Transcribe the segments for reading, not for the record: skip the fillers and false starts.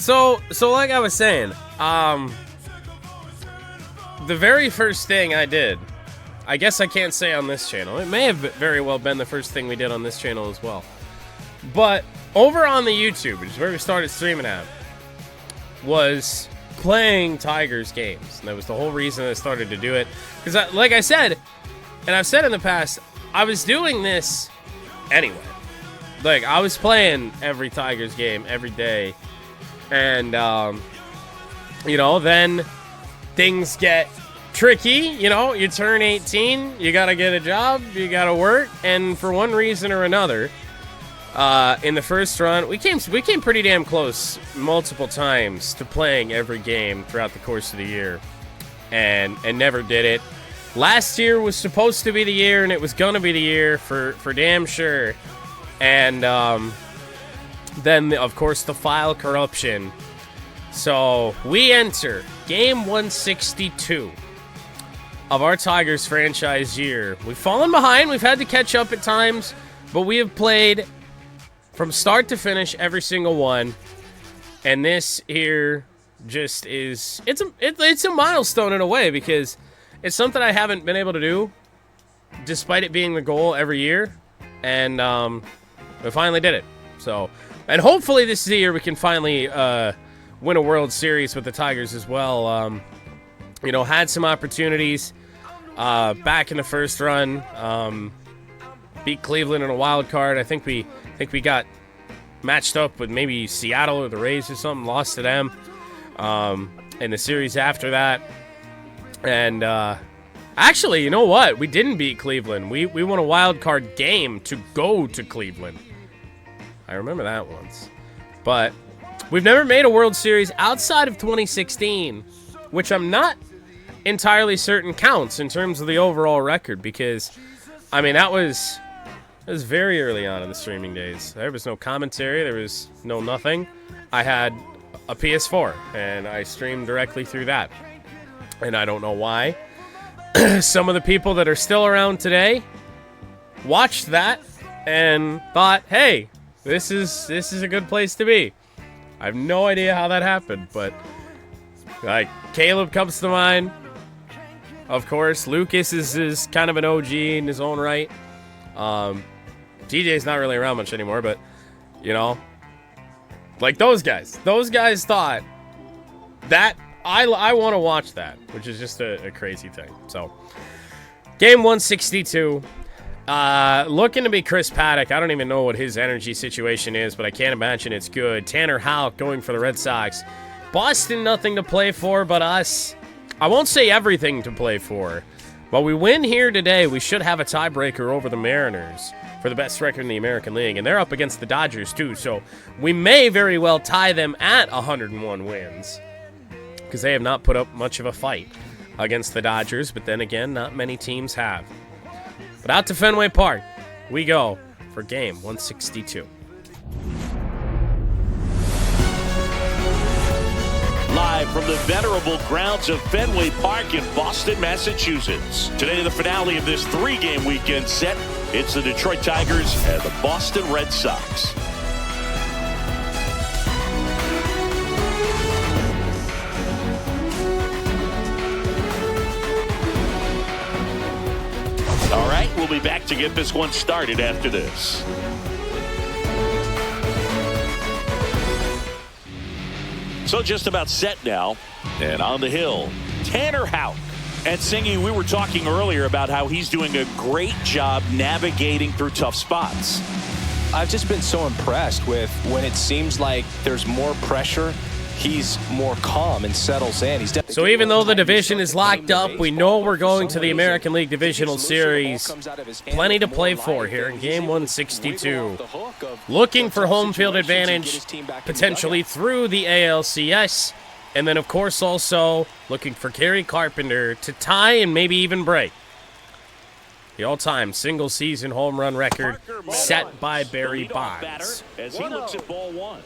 So like I was saying, the very first thing I did, I guess I can't say on this channel. It may have very well been the first thing we did on this channel as well. But over on the YouTube, which is where we started streaming at, was playing Tigers games. And that was the whole reason I started to do it. Because like I said, and I've said in the past, I was doing this anyway. Like, I was playing every Tigers game every day. And, you know, then things get tricky. You know, you turn 18, you got to get a job, you got to work. And for one reason or another, in the first run, we came pretty damn close multiple times to playing every game throughout the course of the year. And never did it. Last year was supposed to be the year, and it was going to be the year for damn sure. And then, of course, the file corruption. So we enter game 162 of our Tigers franchise year. We've fallen behind. We've had to catch up at times, but we have played from start to finish every single one. And this here just is, it's a milestone in a way, because it's something I haven't been able to do despite it being the goal every year. And we finally did it. So, and hopefully this is the year we can finally win a World Series with the Tigers as well. You know, had some opportunities back in the first run. Beat Cleveland in a wild card. I think we got matched up with maybe Seattle or the Rays or something. Lost to them in the series after that. And actually, you know what? We didn't beat Cleveland. We won a wild card game to go to Cleveland. I remember that once. But we've never made a World Series outside of 2016, which I'm not entirely certain counts in terms of the overall record, because, I mean, that was very early on in the streaming days. There was no commentary. There was no nothing. I had a PS4, and I streamed directly through that. And I don't know why. Some of the people that are still around today watched that and thought, hey, this is a good place to be. I have no idea how that happened, but like Caleb comes to mind. Of course, Lucas is kind of an OG in his own right. TJ's not really around much anymore, but you know, like those guys thought that I want to watch that, which is just a crazy thing. So, game 162. Looking to be Chris Paddock. I don't even know what his energy situation is, but I can't imagine it's good. Tanner Houck going for the Red Sox. Boston, nothing to play for, but us, I won't say everything to play for. But we win here today, we should have a tiebreaker over the Mariners for the best record in the American League. And they're up against the Dodgers, too. So we may very well tie them at 101 wins, because they have not put up much of a fight against the Dodgers. But then again, not many teams have. But out to Fenway Park we go for game 162. Live from the venerable grounds of Fenway Park in Boston, Massachusetts. Today, the finale of this three-game weekend set. It's the Detroit Tigers and the Boston Red Sox. All right, we'll be back to get this one started after this. So just about set now, and on the hill, Tanner Houck. And Singy, we were talking earlier about how he's doing a great job navigating through tough spots. I've just been so impressed with when it seems like there's more pressure, he's more calm and settles in. So even though the division is locked up, we know we're going to the American League Divisional Series. Plenty to play for here in game 162. Looking for home field advantage, potentially through the ALCS. And then, of course, also looking for Kerry Carpenter to tie and maybe even break the all-time single-season home run record set by Barry Bonds. As he looks at ball one.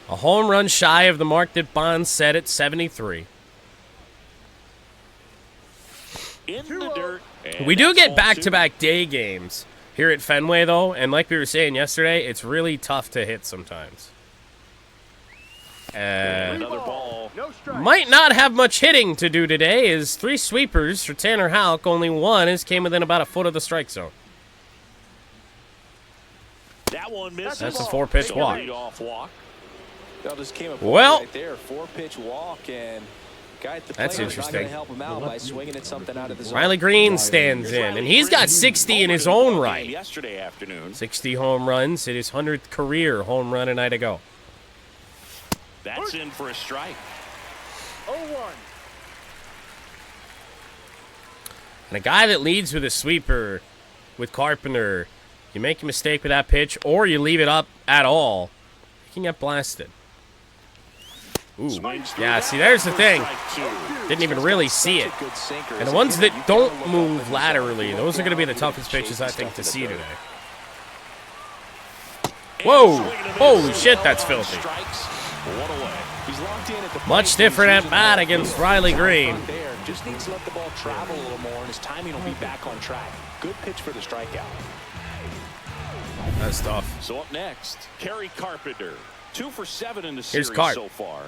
A home run shy of the mark that Bonds set at 73. In the dirt. We do get back-to-back day games here at Fenway, though, and like we were saying yesterday, it's really tough to hit sometimes. Another ball. Might not have much hitting to do today. Is 3 sweepers for Tanner Houck. Only one came within about a foot of the strike zone. That one misses. That's a 4-pitch walk. That just came up Well, right there. 4-pitch walk, and guy at the that's plate is not gonna interesting. help him out by swinging at something out of the zone. Riley Green stands in, and he's got 60 in his own right. Yesterday afternoon. 60 home runs. Hit his 100th career home run a night ago. That's in for a strike. 0-1. And a guy that leads with a sweeper with Carpenter, you make a mistake with that pitch, or you leave it up at all, you can get blasted. Ooh, yeah, see, there's the thing. Didn't even really see it. And the ones that don't move laterally, those are going to be the toughest pitches, I think, to see today. Whoa! Holy shit, that's filthy. Much different at bat against Riley Green. Just needs to let the ball travel a little more, and his timing will be back on track. Good pitch for the strikeout. That's tough. So up next, Kerry Carpenter. 2 for 7 in the Here's series Carp. so far.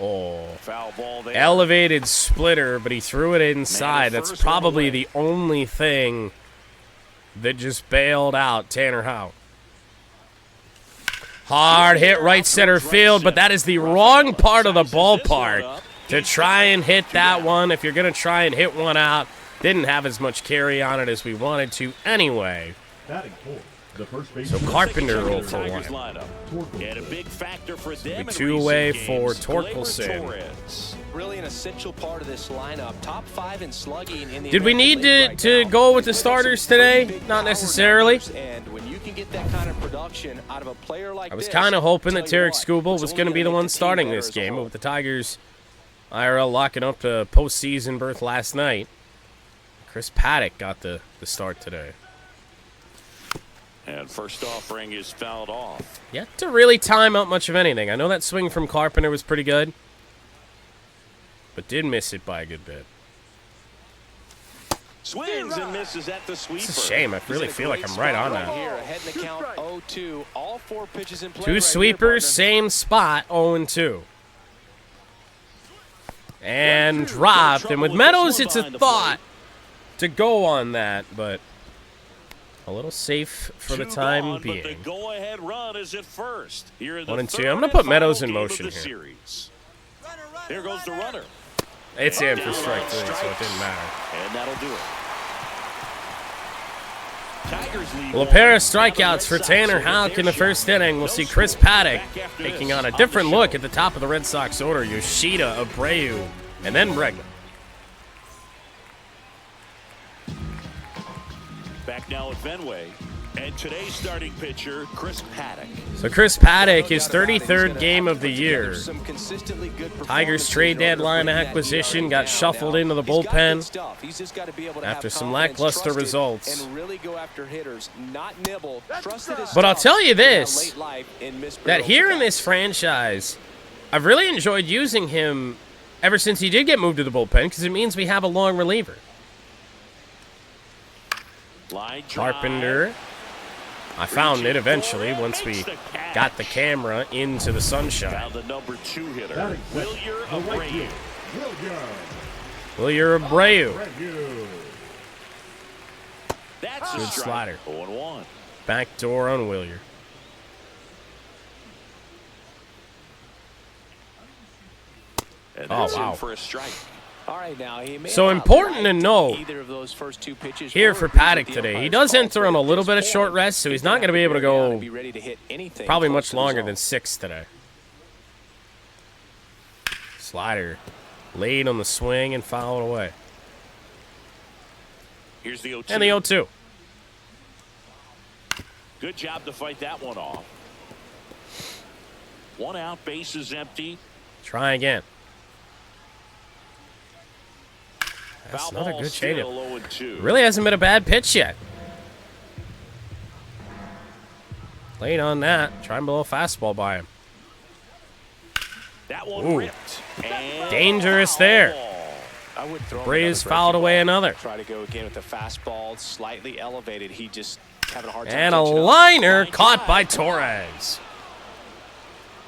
Oh. Foul ball there. Elevated splitter, but he threw it inside. That's probably the only thing that just bailed out Tanner Houck. Hard hit right center field, but that is the wrong part of the ballpark to try and hit that one. If you're going to try and hit one out, didn't have as much carry on it as we wanted to anyway. So Carpenter rolled for 1. And a big factor for them. 2 away for Torkelson. Really an essential part of this lineup. Top 5 in slugging in the Did we need to go with the starters today? Not necessarily. And when you can get that kind of production out of a player like I was kind of hoping that Tarek Skubal was going to be the one starting this game, but with the Tigers IRL locking up the postseason berth last night, Chris Paddock got the start today. And first offering is fouled off. Yet to really time out much of anything. I know that swing from Carpenter was pretty good, but did miss it by a good bit. Swings and misses at the sweeper. It's a shame. I really feel like I'm right on that. Here, ahead in the count, 0-2. All 4 pitches in play. 2 sweepers, same spot, 0-2. And dropped. And with Meadows, it's a thought to go on that, but a little safe for the time being. But the go-ahead run is at first. Here in the 1-2. third I'm going to put Meadows in and final motion game of the here. series. Here goes the runner. It's in for strike 3, so it didn't matter. And that'll do it. Tigers lead. Well, a pair of strikeouts for Tanner Houck in the first inning. We'll see Chris Paddock taking on a different look at the top of the Red Sox order. Yoshida, Abreu, and then Bregman. Back now at Fenway. And today's starting pitcher, Chris Paddock. So Chris Paddock, his 33rd game of the year. Tigers trade deadline acquisition got shuffled into the bullpen after some lackluster results. But I'll tell you this, that here in this franchise, I've really enjoyed using him ever since he did get moved to the bullpen because it means we have a long reliever. Carpenter. I found it eventually once we got the camera into the sunshine. Now the number 2 hitter, Gleyber Abreu. Gleyber Abreu. That's a Good strike. slider. 0-1. Back door on Willier. And Oh, that's wow. in for a strike. All right, now, he may So not important to like note either of those first 2 pitches here or for agree with Paddock the today. He umpire's does call, enter but on a at little this bit of point, short rest, so he's not gonna going to be able to go be ready to hit anything probably close much to the longer zone. than 6 today. Slider laid on the swing and fouled away. Here's the 0-2. And the 0-2. Good job to fight that one off. 1 out, bases empty. Try again. That's Foul another ball, good still changeup. 0-2. Really hasn't been a bad pitch yet. Late on that. Trying below fastball by him. That one Ooh. ripped. And Dangerous there. I would throw him Braves another fouled breaking away ball. another. Try to go again with the fastball slightly elevated. He just having a hard time And a catching up. liner caught by Torres.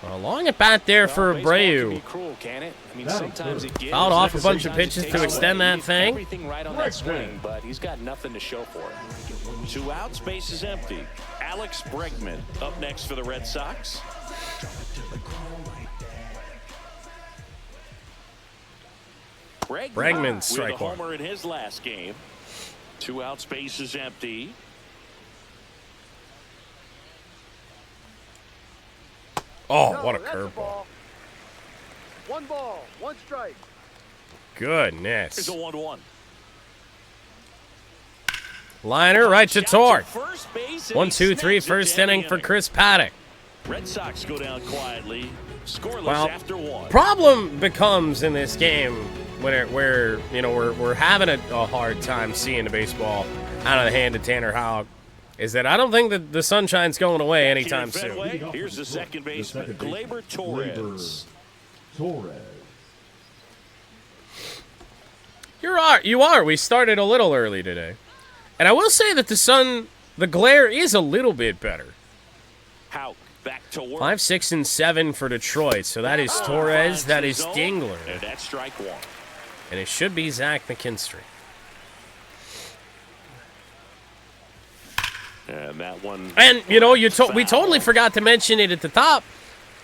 A long at bat there for Baseball can Abreu. be cruel, can it? I mean, sometimes it gives. Fouled off a bunch of sometimes it pitches takes to extend away. that thing. Everything right on that swing, but he's got nothing to show for it. 2 outs, base is empty. Alex Bregman up next for the Red Sox. Bregman, strike with a one. homer in his last game. 2 outs, base is empty. Oh, what a curveball. 1 ball, 1 strike. Goodness. Here's a 1-1. Liner right to Torres. First base, 1, 2, 3, first inning for Chris Paddock. Red Sox go down quietly. Scoreless Well, after 1. problem becomes in this game where you know we're having a hard time seeing the baseball out of the hand of Tanner Houck is that I don't think that the sunshine's going away anytime soon. Fenway, here's the second baseman, Gleyber Torres. You are. We started a little early today. And I will say that the glare is a little bit better. Houck back to work. 5, 6, and 7 for Detroit. So that is Torres, that is Dingler. And that's strike 1. And it should be Zach McKinstry. And that one. And, you know, we totally forgot to mention it at the top.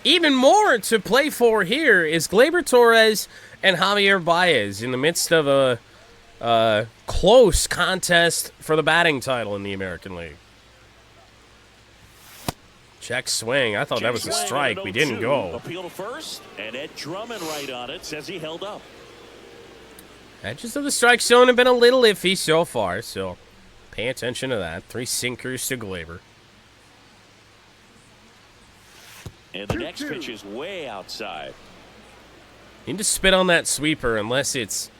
Even more to play for here is Gleyber Torres and Javier Baez in the midst of a close contest for the batting title in the American League. Check swing. I thought that was a strike. We didn't go. Appeal to first, and Ed Drummond right on it says he held up. Edges of the strike zone have been a little iffy so far, so pay attention to that. 3 sinkers to Gleyber. And the next pitch is way outside. Need to spit on that sweeper unless it's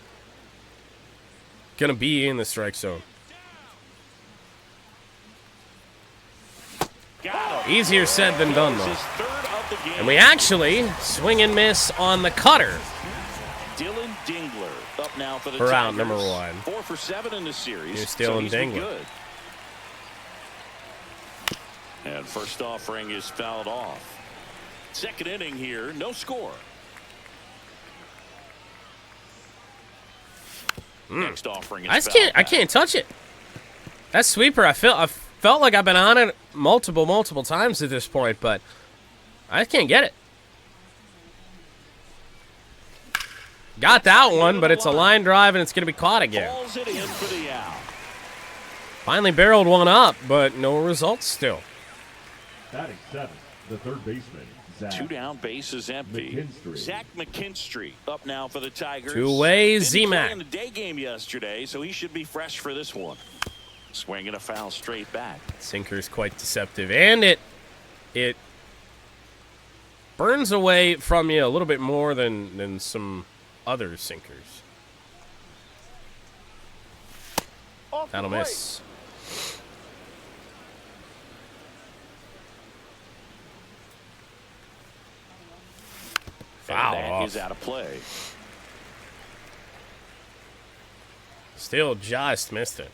going to be in the strike zone. Got him. Easier said than done, This though. is third of the game. And we actually swing and miss on the cutter Dylan Dingler up now for the for out Tigers. number 1. 4 for 7 in the series. You're still in he's been Dingler. good. And first offering is fouled off. Second inning here, no score. Next offering is fouled I back. can't touch it. That sweeper, I felt like I've been on it multiple times at this point, but I can't get it. Got that one, but it's a line drive and it's going to be caught again. Balls it in for the out. Finally barreled one up, but no results still. Batting 7th, the third baseman, Zach. 2 down, base is empty. McKinstry. Zach McKinstry up now for the Tigers. Two-way Didn't play Z-Mac. in the day game yesterday, so he should be fresh for this one. Swinging a foul straight back. Sinker is quite deceptive, and it burns away from you a little bit more than some other sinkers. Off the That'll plate. miss. Foul And that off. is out of play. Still just missed it.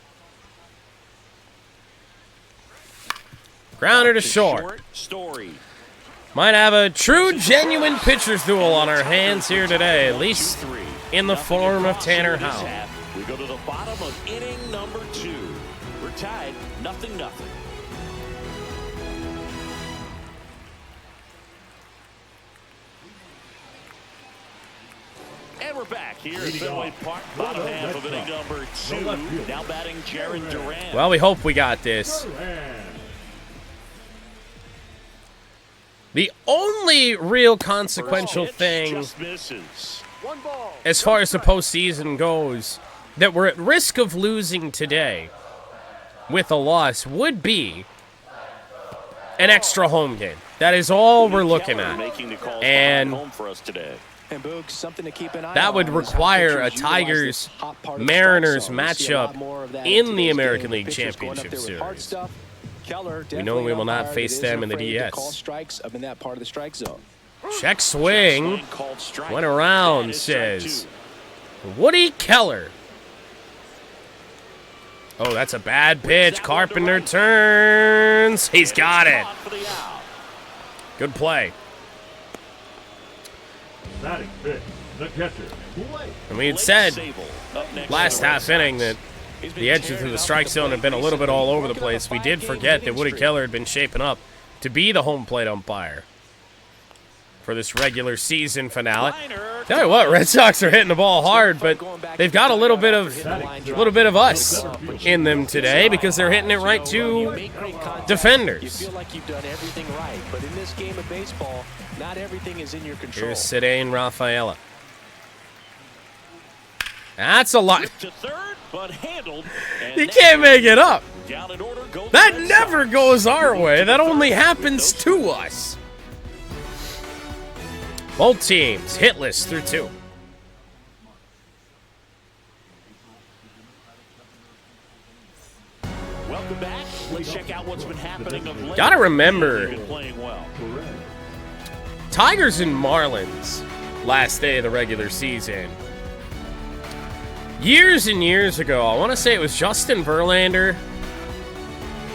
Grounder to short. Story. Might have a true, genuine pitcher's duel on our hands here today, at least 2-3. in the Nothing form of across Tanner in this Houck. half. We go to the bottom of inning number 2. We're tied, 0-0. And we're back here at Fenway Park, bottom half of inning number 2. Now batting Jared Duran. Well, we hope we got this. The only real consequential First pitch thing just misses. 1 ball. as far as the postseason goes that we're at risk of losing today with a loss would be an extra home game. That is all we're looking Keller at. making the calls And home for us today. And Boog, something to keep an eye that on would is how require a pitchers utilize this Tigers hot part of the Mariners strike zone. We see a lot matchup more of that in the today's American game. League Pitchers going up Championship there with hard Series. stuff. Keller We know we will not definitely face an umpire that them in the isn't afraid to DS. call strikes up in that part of the strike zone. Check swing. Called strike. Went around, That is strike says 2. Woody Keller. Oh, that's a bad pitch. Carpenter turns. He's got it. Good play. Batting fifth, the catcher. And we had said last half inning that the edges through the strike zone had been a little bit all over the place. We did forget that Woody Keller had been shaping up to be the home plate umpire for this regular season finale. Tell you what, Red Sox are hitting the ball hard, but they've got a little bit of us in them today because they're hitting it right to defenders. You feel like you've done everything right, but in this game of baseball, not everything is in your control. Here's Cedane Rafaela. That's a lot. You can't make it up. That never goes our way. That only happens to us. Both teams hitless through 2. Welcome back. Let's check out what's been happening of late. Gotta remember, Been playing well. Tigers and Marlins last day of the regular season. Years and years ago, I want to say it was Justin Verlander,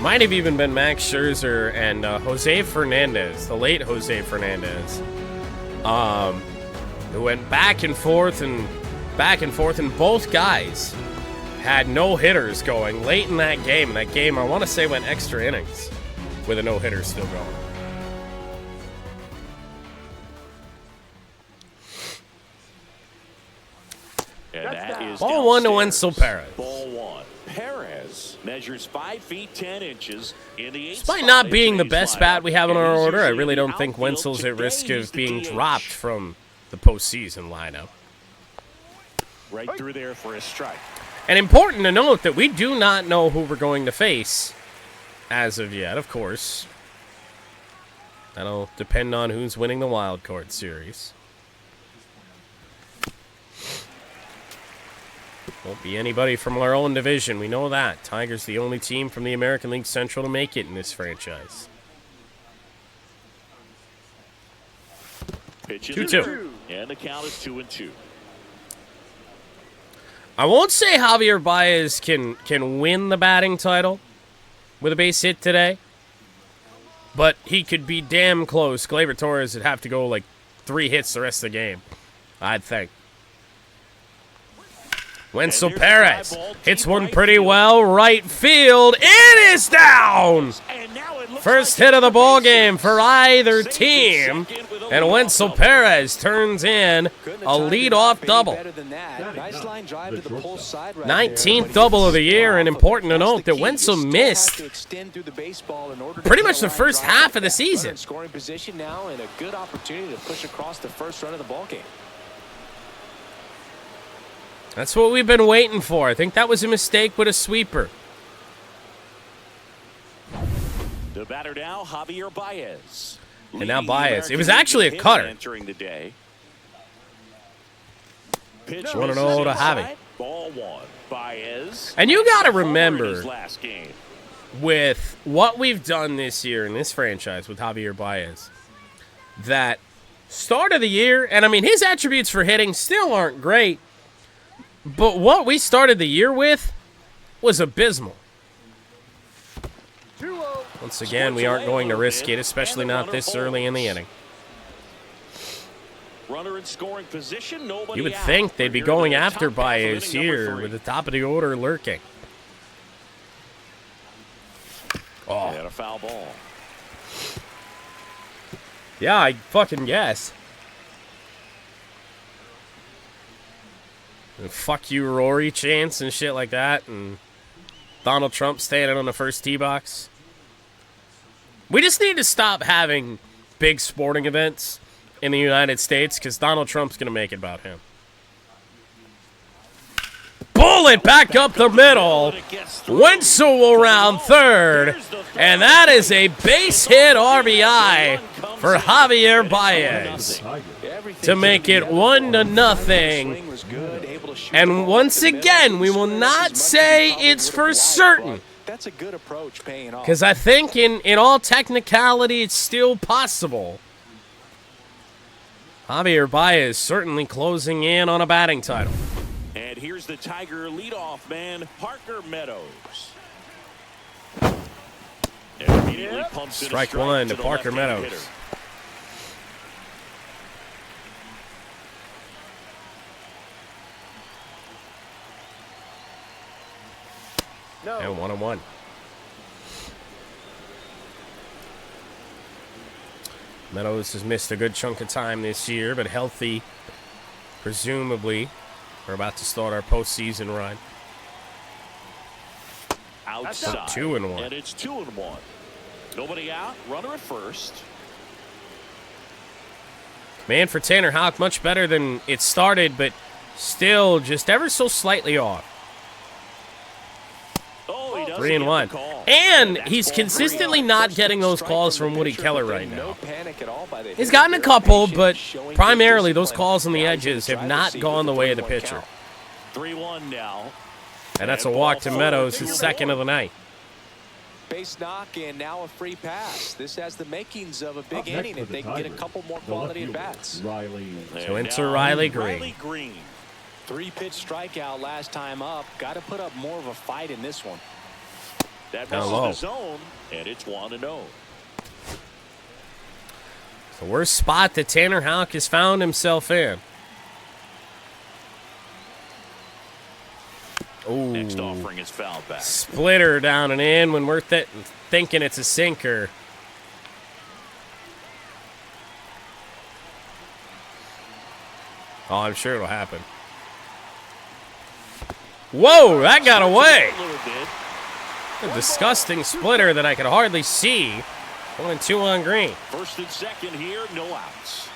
might have even been Max Scherzer, and Jose Fernandez, the late Jose Fernandez, who went back and forth, and both guys had no-hitters going late in that game. And that game, I want to say, went extra innings with a no-hitter still going. And that is Ball 1 to Wenzel Perez. Ball 1. Perez measures 5 feet 10 inches in the 8th Despite spot not in being the today's best lineup. bat we have in our And he's order, I usually really in don't think outfield. Wenzel's at risk Today, of he's the being DH. dropped from the postseason lineup. Right through there for a strike. And important to note that we do not know who we're going to face as of yet, of course. That'll depend on who's winning the wild card series. Won't be anybody from our own division, we know that. Tigers the only team from the American League Central to make it in this franchise. Pitch is 2-2. And the count is 2-2. I won't say Javier Baez can win the batting title with a base hit today, but he could be damn close. Gleyber Torres would have to go like 3 hits the rest of the game, I'd think. Wenzel Perez hits one pretty well, right field. It is down! First hit of the ball game for either team, and Wenzel Perez turns in a leadoff double. 19th double of the year, and important to note that Wenzel missed pretty much the first half of the season. Scoring position now and a good opportunity to push across the first run of the ball game. That's what we've been waiting for. I think that was a mistake with a sweeper. The batter now, Javier Baez. And now Baez. It was actually a cutter. Entering the day. Pitch 1-0 to Javi. Ball 1. Baez. And you got to His remember, last game. with what we've done this year in this franchise with Javier Baez, that start of the year, and I mean, his attributes for hitting still aren't great, but what we started the year with was abysmal. 2-0. Once again, we aren't going to risk it, especially not this early in the inning. Runner in scoring position, nobody You would out. think they'd be We're going here in the after top half of Baez inning number here 3. with the top of the order lurking. Oh, And a foul ball. yeah, I fucking guess. And fuck you, Rory chants and shit like that, and Donald Trump standing on the first tee box. We just need to stop having big sporting events in the United States because Donald Trump's going to make it about him. Bullet back up the middle. Wenzel will round third. And that is a base hit RBI for Javier Baez to make it 1-0. And once again, we will not say it's for certain, That's a good approach, paying off. because I think in all technicality, it's still possible. Javier Baez certainly closing in on a batting title. And here's the Tiger leadoff man, Parker Meadows. And immediately pumps in a Strike one to Parker left-handed Meadows. hitter. No. And 1-1. Meadows has missed a good chunk of time this year, but healthy. Presumably, we're about to start our postseason run. Outside. 2-1. And it's 2-1. Nobody out. Runner at first. Man, for Tanner Houck, much better than it started, but still just ever so slightly off. Oh, he doesn't 3-1. get the call. And That's he's ball consistently three. not getting those calls from Woody Keller right No now. panic at all by the He's hitter. gotten a They're couple, patient, but showing primarily good those discipline. calls on the Now edges have trying to not see gone the with way of the 3-1 pitcher. count. 3-1 now. And that's a walk to Meadows, his second of the night. Base knock and now a free pass. This has the makings of a Up big next inning for if the they can get a Tigers, couple more the left quality at fielder, bats. Riley. So And enter now Riley Green. Riley Green. 3-pitch strikeout last time up. Got to put up more of a fight in this one. That Down misses low. the zone, and it's 1-0. The worst spot that Tanner Houck has found himself in. Ooh. Next offering is fouled back. Splitter down and in when we're thinking it's a sinker. Oh, I'm sure it'll happen. Whoa, that got away. A little bit. A disgusting splitter that I could hardly see. 1-2 on Green. First and second here, no outs.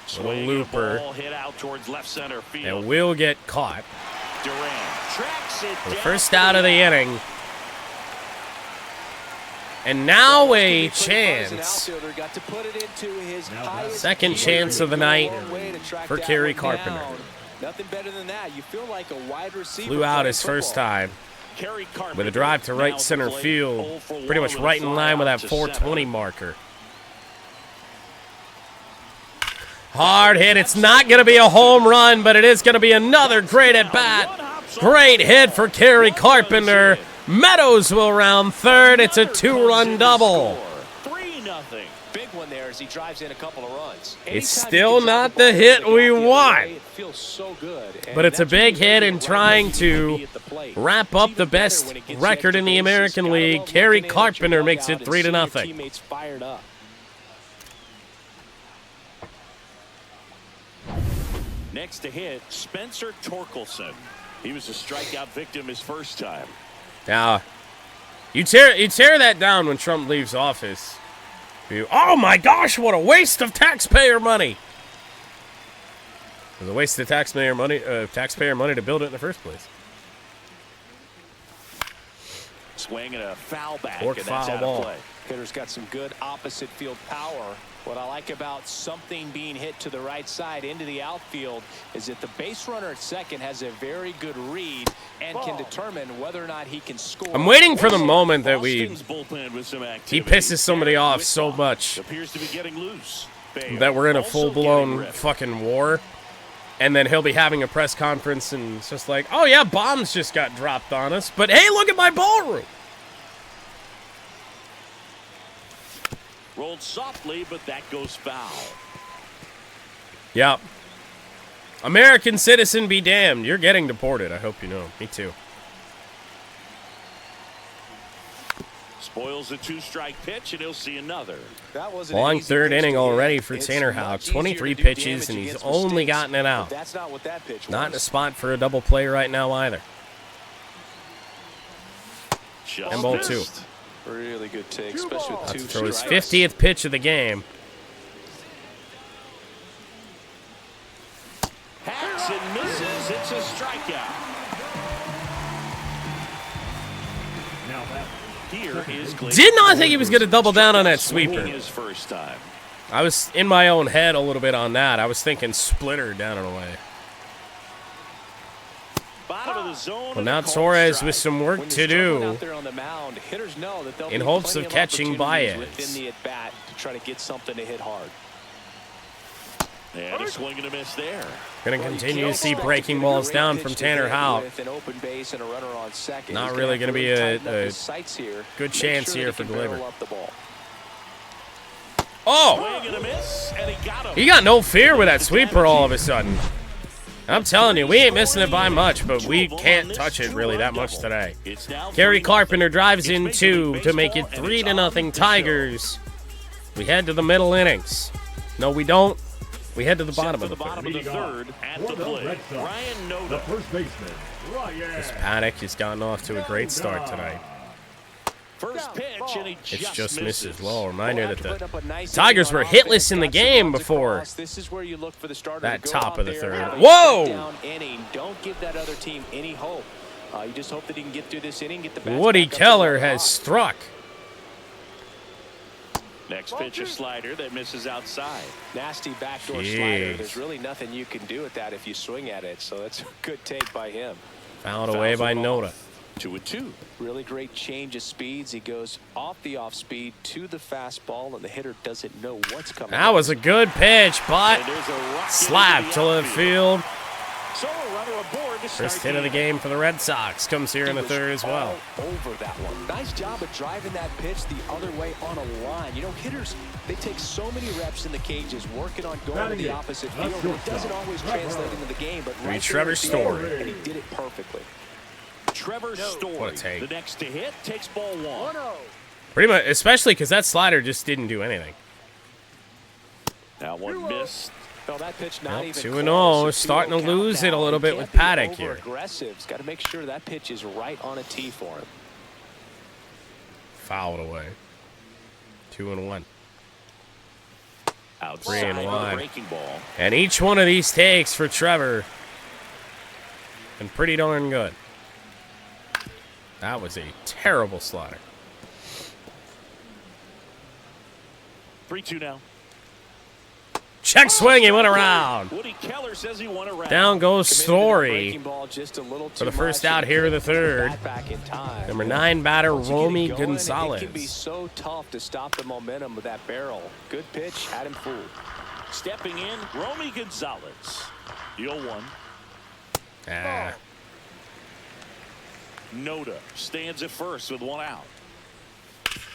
Swing and a looper. ball hit out towards left center field. And will get caught. Durant tracks it The down first to out of the inning. And now a chance. Got to put it into his Now highest Second gear. chance of the night Long way to track for that Kerry one down. Carpenter. Nothing better than that. You feel like a wide receiver. Flew out playing his first football. time Kerry Carpenter with a drive to now right at center the plate, field. 0 for Pretty 1 much with a right in fly line with out that to 420 center. marker. Hard hit. It's not going to be a home run, but it is going to be another great at bat. Great hit for Kerry Carpenter. Meadows will round third. It's a 2-run double. 3-0. Big one there as he drives in a couple of runs. It's Anytime still you can not drive the ball hit to the we gap the other want. way, it feels so good. And But it's a that's big when you hit really in right trying where you to need be at the plate. wrap up It's the even better best when it gets record extra in the bases. American Gotta League. love Kerry looking in at your Carpenter makes dugout it and seeing your 3-0. teammates fired up. Next to hit, Spencer Torkelson. He was a strikeout victim his first time. Now, you tear that down when Trump leaves office. Oh my gosh, what a waste of taxpayer money! It was a waste of taxpayer money to build it in the first place. Swing and a foul back, Fork and that's foul out ball. of play. Hitter's got some good opposite field power. What I like about something being hit to the right side into the outfield is that the base runner at second has a very good read and can determine whether or not he can score. I'm waiting for the moment that Boston's bullpen with some he activity. pisses somebody Garrett off so Whitlock much appears to be getting loose. Bayo that we're in a also full-blown getting ready. fucking war. And then he'll be having a press conference and it's just like, oh yeah, bombs just got dropped on us. But hey, look at my ballroom. Rolled softly, but that goes foul. Yep. American citizen be damned. You're getting deported. I hope you know. Me too. Spoils the 2-strike pitch, and he'll see another. That wasn't Long an easy third pitch inning to hit. already for It's Tanner much Houck. easier 23 to do pitches, damage and he's against only mistakes, gotten it but out. That's not what that pitch Not in a was. spot for a double play right now either. Just And ball missed. 2. Really good take, especially with two Throw his strikes. 50th pitch of the game. Hacks and misses. It's a strikeout. Now that Here is Gleyber Did not think he was Torres. going to double down on that Swinging sweeper. his first time. I was in my own head a little bit on that. I was thinking splitter down and away. Bottom of the zone. Well, now Torres with some work When to you're struggling do out there on the mound, hitters know that they'll in be hopes plenty of catching opportunities Baez. within the at bat to try to get something to hit hard. And a swing and a miss there. Going to continue to see breaking balls down from Tanner Houck. Not really going to be a good chance here for Gleyber. Oh! Swing and a miss, and he got him. He got no fear with that sweeper all of a sudden. I'm telling you, we ain't missing it by much, but we can't touch it really that much today. Kerry Carpenter drives in 2 to make it 3-0 Tigers. We head to the middle innings. No, we don't. We head to the bottom of the third. At the plate, Ryan Noda. The first baseman, Ryan. This Paddock has gotten off to a great start tonight. First pitch, and he It's just misses. Well, reminder that the Tigers were hitless in the game before that top of the third. Whoa! Don't give that other team any hope. You just hope that he can get through this inning, get the Woody Keller has struck. Next pitch, a slider that misses outside. Nasty backdoor slider. There's really nothing you can do with that if you swing at it. So that's a good take by him. Fouled away by Noda. 2-2. Really great change of speeds. He goes off the off speed to the fastball, and the hitter doesn't know what's coming. That was a good pitch, but slapped to left field. So a runner aboard to First hit of the game for the Red Sox comes here in the third as well. Over that one. Nice job of driving that pitch the other way on a line. You know, hitters, they take so many reps in the cages working on going to the opposite field. It doesn't always translate into the game, but right Trevor Story. and he did it perfectly. Trevor Story, What a take. the next to hit, takes ball 1. Pretty much, especially because that slider just didn't do anything. Now one missed. No, that pitch not even 2-0, starting to lose it a little bit with Paddock here. Aggressive. He's got to make sure that pitch is right on a tee for him. Fouled away. 2-1. Outside 3 and of the wide. breaking ball. And each one of these takes for Trevor, and pretty darn good. That was a terrible slider. 3-2 now. Check swing, he went around. Woody Keller says he won a round. Down goes Story For for the first out here in the third. Number 9 batter, Romy It can be Gonzalez. so tough to stop the momentum with that barrel. Good pitch, had him fooled. Stepping in, Romy Gonzalez. The 0-1. Ah, Noda stands at first with 1 out.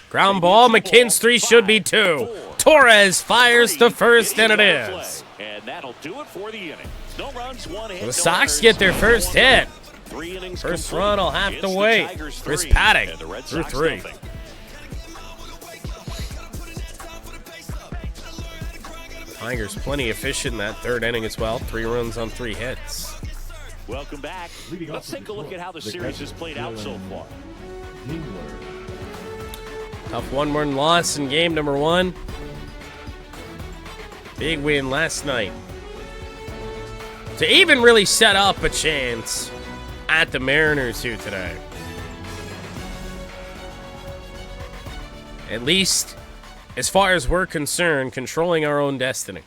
ground ball, McKinstry should be 2. Torres fires to first, and it is. And that'll do it for the inning. No runs, 1 hit. The Sox get their first hit. 3 innings First complete. run will have It's to the wait. Tigers Chris 3 Paddock and the Red through Sox 3. nothing. Tigers plenty efficient in that third inning as well. 3 runs on 3 hits. Welcome back. Let's take a look at how the series has played out so far. Tough 1-1 loss in game number 1. Big win last night to even really set up a chance at the Mariners here today. At least, as far as we're concerned, controlling our own destiny.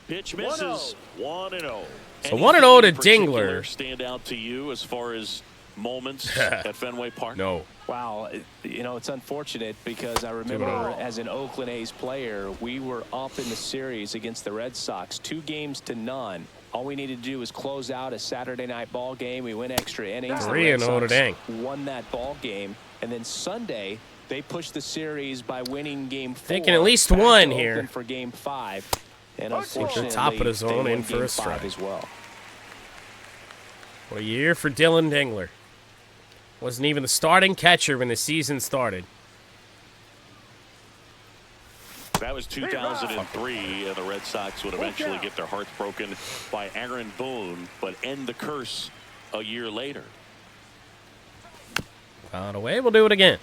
Pitch misses. 1-0. So 1-0 to Dingler. Stand out to you as far as moments at Fenway Park? No. Wow, you know, it's unfortunate because I remember as an Oakland A's player, we were up in the series against the Red Sox, 2-0. All we needed to do was close out a Saturday night ball game. We went extra innings. 3-0 to Dang. Won that ball game, and then Sunday they pushed the series by winning Game 4. Taking at least back to one Oakland here. for Game 5, and They're unfortunately, top of the zone they in won for Game a strike. 5 as well. What a year for Dylan Dingler. Wasn't even the starting catcher when the season started. That was 2003, and the Red Sox would eventually get their hearts broken by Aaron Boone, but end the curse a year later. Found away. We'll do it again.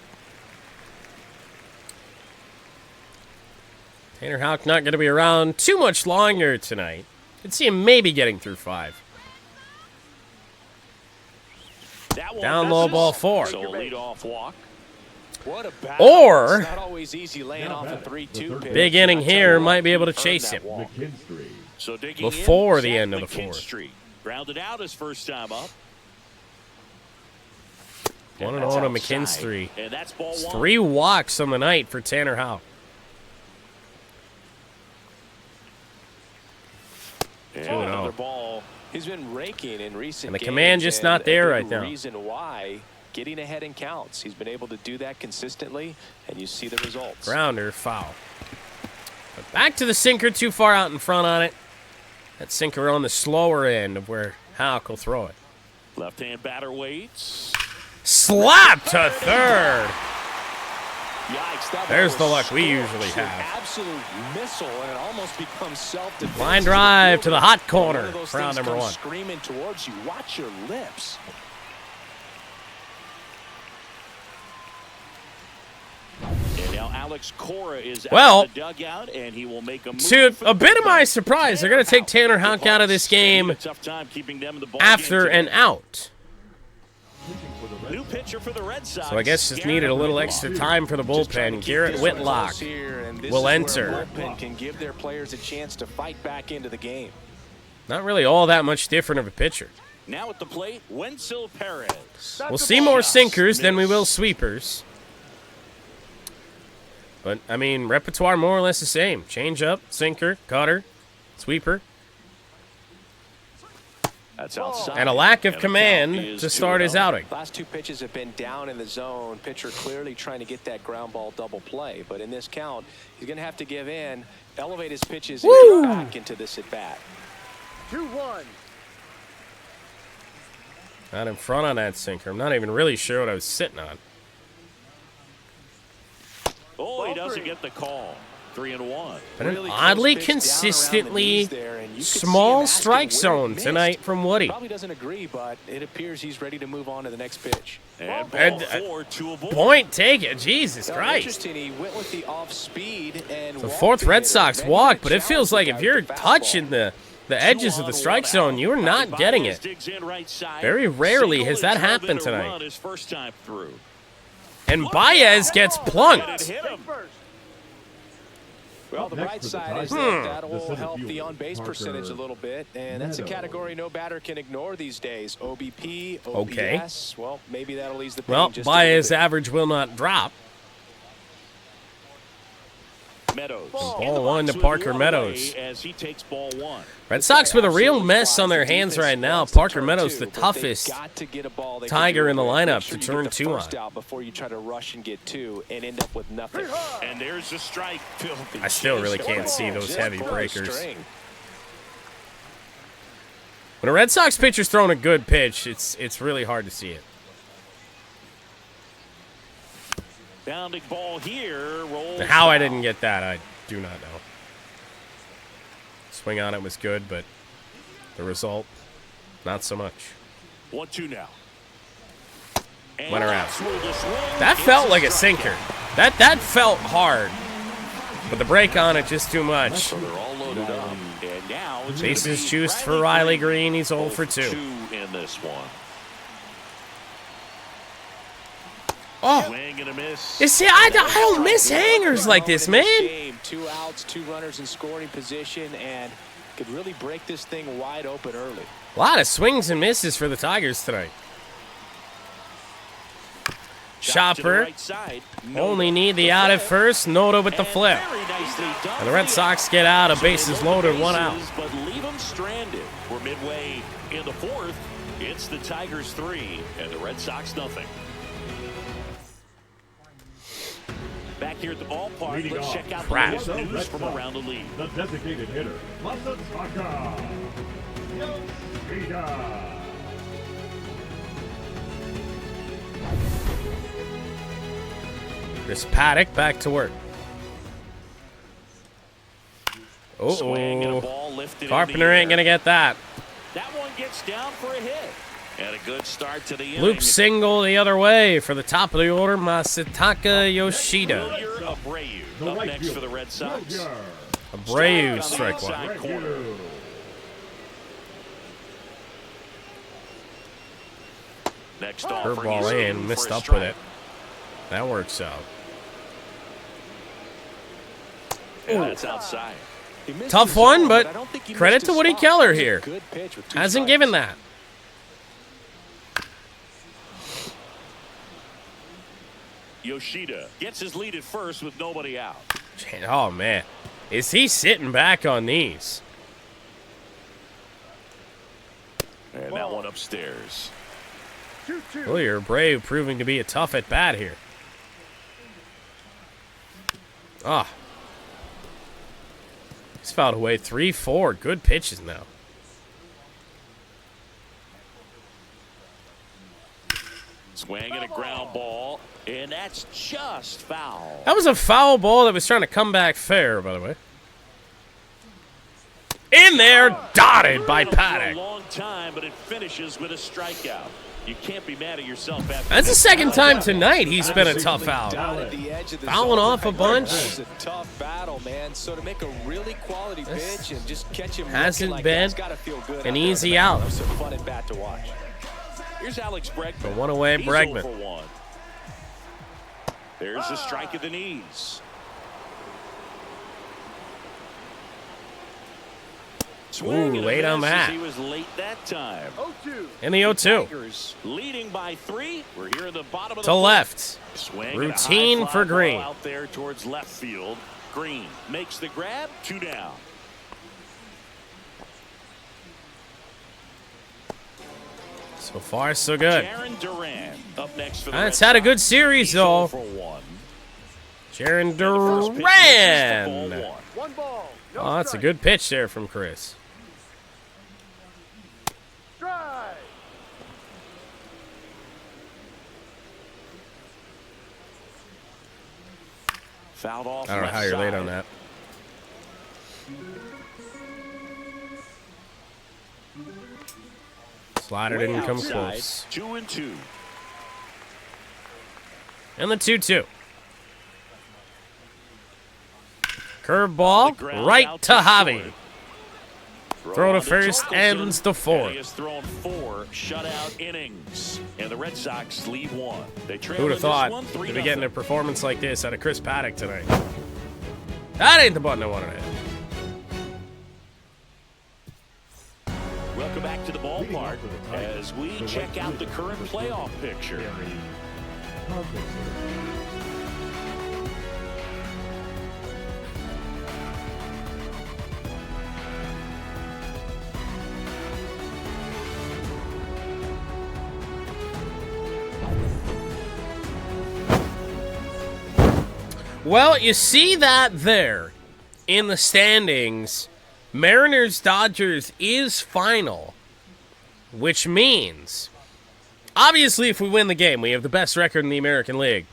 Tanner Houck not going to be around too much longer tonight. Could see him maybe getting through 5. Down low, ball 4. So a leadoff walk. What a Or it's not always easy laying off a 3-2 pitch. big inning here might be able to chase him So digging before in, the Zach end of the 4th. McKinstry. Grounded out his first time up. 1-0 to McKinstry. And that's ball It's one. 3 walks on the night for Tanner Houck. And 2-0. another ball. He's been raking in recent And the games, command just and not there a right big now. Reason why getting ahead in counts. He's been able to do that consistently, and you see the results. Grounder, foul. But back to the sinker, too far out in front on it. That sinker on the slower end of where Houck will throw it. Left-hand batter waits. Slap to third. Yikes, that There's ball the was luck we scorched, usually an have. Absolute missile, and it almost becomes self-defense. Line drive to the hot One corner. of those Round things number comes 1. screaming towards you. Watch your lips. And now Alex Cora is Well, out of the dugout, and he will make a move. To for a the bit of my bullpen. surprise, they're going to take Tanner Houck out of this game A tough time keeping them in the ball after game an out. New pitcher for the Red Sox. So I guess just needed a little extra time for the bullpen. Garrett Whitlock will enter. Bullpen can give their players a chance to fight back into the game. Not really all that much different of a pitcher. Now at the plate, Wenzel Perez. We'll see more sinkers than we will sweepers. But, I mean, repertoire more or less the same. Change up, sinker, cutter, sweeper. That's outside. And a lack of And the command count is to start his 2-0. outing. Last 2 pitches have been down in the zone. Pitcher clearly trying to get that ground ball double play. But in this count, he's going to have to give in, elevate his pitches, and Woo! get back into this at-bat. 2-1. Not in front on that sinker. I'm not even really sure what I was sitting on. Oh, he doesn't get the call. 3-1. But an Really close oddly pitch down around the consistently knees there, and you could see small him asking strike where it zone missed. tonight from Woody. Probably doesn't agree, but it appears he's ready to move on to the next pitch. And ball And, 4 to a ball. Point taken. Jesus Now, Christ. interesting, he went with the off speed and The walked 4th the Red hitter. Sox Maybe walk, that but it feels challenged like the if guy you're with the touching fastball. the edges of the strike zone, you're not getting it. Very rarely has that happened tonight. His first time through. And Baez gets plunked. Hit him. Well, the Next bright for the side is Tigers, that the will center help the fielder, on-base Parker percentage a little bit, and that's a Meadows. category no batter can ignore these days. OBP, OPS, Okay. well, maybe that'll ease the pain Well, just a little Baez bit. average will not drop. Meadows. Ball In the one box to with Parker one Meadows. away As he takes ball 1. Red Sox with a real Absolutely mess on their fine. hands Defense right now. wants to Parker turn Meadows, two, the but they've toughest got to get a ball they Tiger can in the deal with. lineup Make sure to you turn get the 2 first on. out before you try to rush and get 2 and end up with nothing. And there's the strike. Filthy. I still really can't see those Just heavy pull a breakers. string. When a Red Sox pitcher's throwing a good pitch, it's really hard to see it. Bounding ball here. Rolls How I foul. didn't get that, I do not know. Swing on it was good, but the result, not so much. 1-2 now. And Went around. that's where the swing That hits felt a like a strikeout. sinker. That felt hard. But the break on it just too much. So they're all loaded up. And now it's Bases gonna be juiced for Riley Green. He's 0 for 2. 2 in this one. Oh, Swing and a miss. you see, I don't miss hangers like this, In this man. game, 2 outs, 2 runners in scoring position, and could really break this thing wide open early. A lot of swings and misses for the Tigers tonight. Shot to the Chopper right side. Noda only need the the out at flip. first. Noda with the And flip. very nicely done And the Red for Sox get out of So they bases load the loaded, 1 out. bases, But leave them stranded. We're midway in the 4th. It's the Tigers 3 and the Red Sox nothing. Back here at the ballpark, Leading let's off. check out Crap. the latest news from around the league. The designated hitter, Masataka Yoshida. Chris Paddock back to work. Swing and a Uh-oh. ball lifted in Carpenter the ain't air. going to get that. That one gets down for a hit. And a good start to the inning. Loop single the other way for the top of the order, Masataka Yoshida. Wilyer Abreu The up right next fielder, for the Red Sox. Wilyer Abreu, Strike on the strike one. outside corner. Abreu. Next offer, Curveball he's in, for missed a up strike. with it. That works out. And that's outside. He missed Tough his one, zone, but I don't think he credit missed to his Woody spot. Keller It was a here. good pitch with 2 Hasn't strikes. given that. Yoshida gets his lead at first with nobody out. Oh, man. Is he sitting back on these? And that one upstairs. 2-2. Well, you're brave, proving to be a tough at bat here. Ah. He's fouled away 3-4. Good pitches now. Swing and a ground ball, and that's just foul. That was a foul ball that was trying to come back fair, by the way. In there, dotted by For a Paddock. long time, but it finishes with a strikeout. You can't be mad at yourself after That's the that. second time tonight he's been a tough Down foul. at the edge of the Fouling zone. off a bunch. That was a tough battle, man. So to make a really quality pitch and just catch him Hasn't looking like been that's gotta feel good an out there in the easy mound. out. That was a fun at bat to watch. Here's Alex Bregman. The one away, He's Bregman. 0 for 1. There's the strike at the knees. Swing and a late on miss that. as he was late that time. 0-2. In the 0-2. Tigers leading by 3. We're here in the bottom of To the left. swing and a Routine high fly for Green. ball out there towards left field. Green makes the grab. 2 down. So far, so good. Aaron Duran up next for the That's Red had a Sox. good series, He's 0 though. for 1. Jaron And the first pitch misses Duran. for ball 1. 1 ball. No Oh, that's a strike. good pitch there from Chris. Strike. Fouled off. I don't know left how you're late side. on that. Slider Way didn't come outside, close. 2-2. And the 2-2. The Curveball ground right out to Javi. short. Throw to on first, Torkelson, ends the and fourth. He has thrown 4 shutout innings, and the Red Sox lead 1. They trail Who'd in have this thought one, to 3-0. be getting a performance like this out of Chris Paddock tonight? That ain't the button I wanted to hit. Welcome back to the ballpark as we check out the current playoff picture. Kerry Carpenter. Well, you see that there in the standings. Mariners Dodgers is final, which means obviously if we win the game, we have the best record in the American League.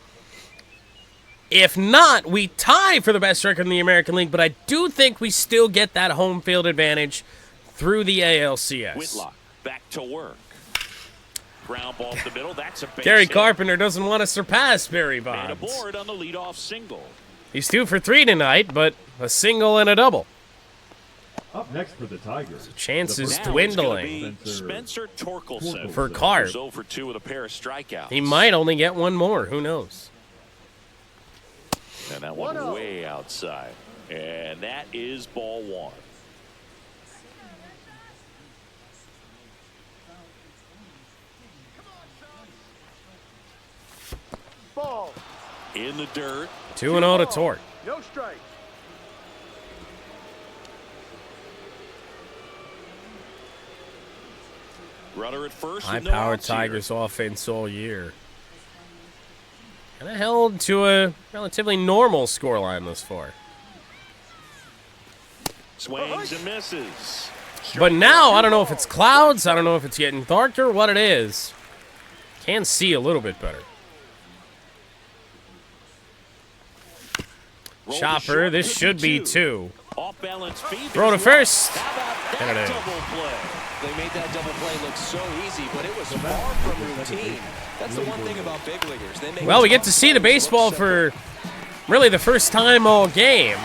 If not, we tie for the best record in the American League, but I do think we still get that home field advantage through the ALCS. Whitlock back to work. Ground ball up the middle. That's a base Kerry hit. Carpenter doesn't want to surpass Barry And Bonds. aboard on the leadoff single. He's 2 for 3 tonight, but a single and a double. Up next for the Tigers. Chances Now dwindling it's gonna be Spencer Torkelson. for Carp. 0 for 2 with a pair of strikeouts. He might only get one more. Who knows? And that one 1-0. way outside. And that is ball 1. Ball. In the dirt. 2-0 to Torque. No strike. Runner at first. with no High-powered outs here. Tigers offense all year. And it held to a relatively normal scoreline thus far. Swings and misses. But now, I don't know if it's clouds. I don't know if it's getting darker. What it is. Can see a little bit better. Roll to Chopper, short, this could should be 2. Off balance feed. Throw to first. How about And that it is. double play? They made that double play look so easy, but it was far from routine. That's the one thing about big leaguers. They make Well, we get tough to see the plays baseball look simple. for really the first time all game.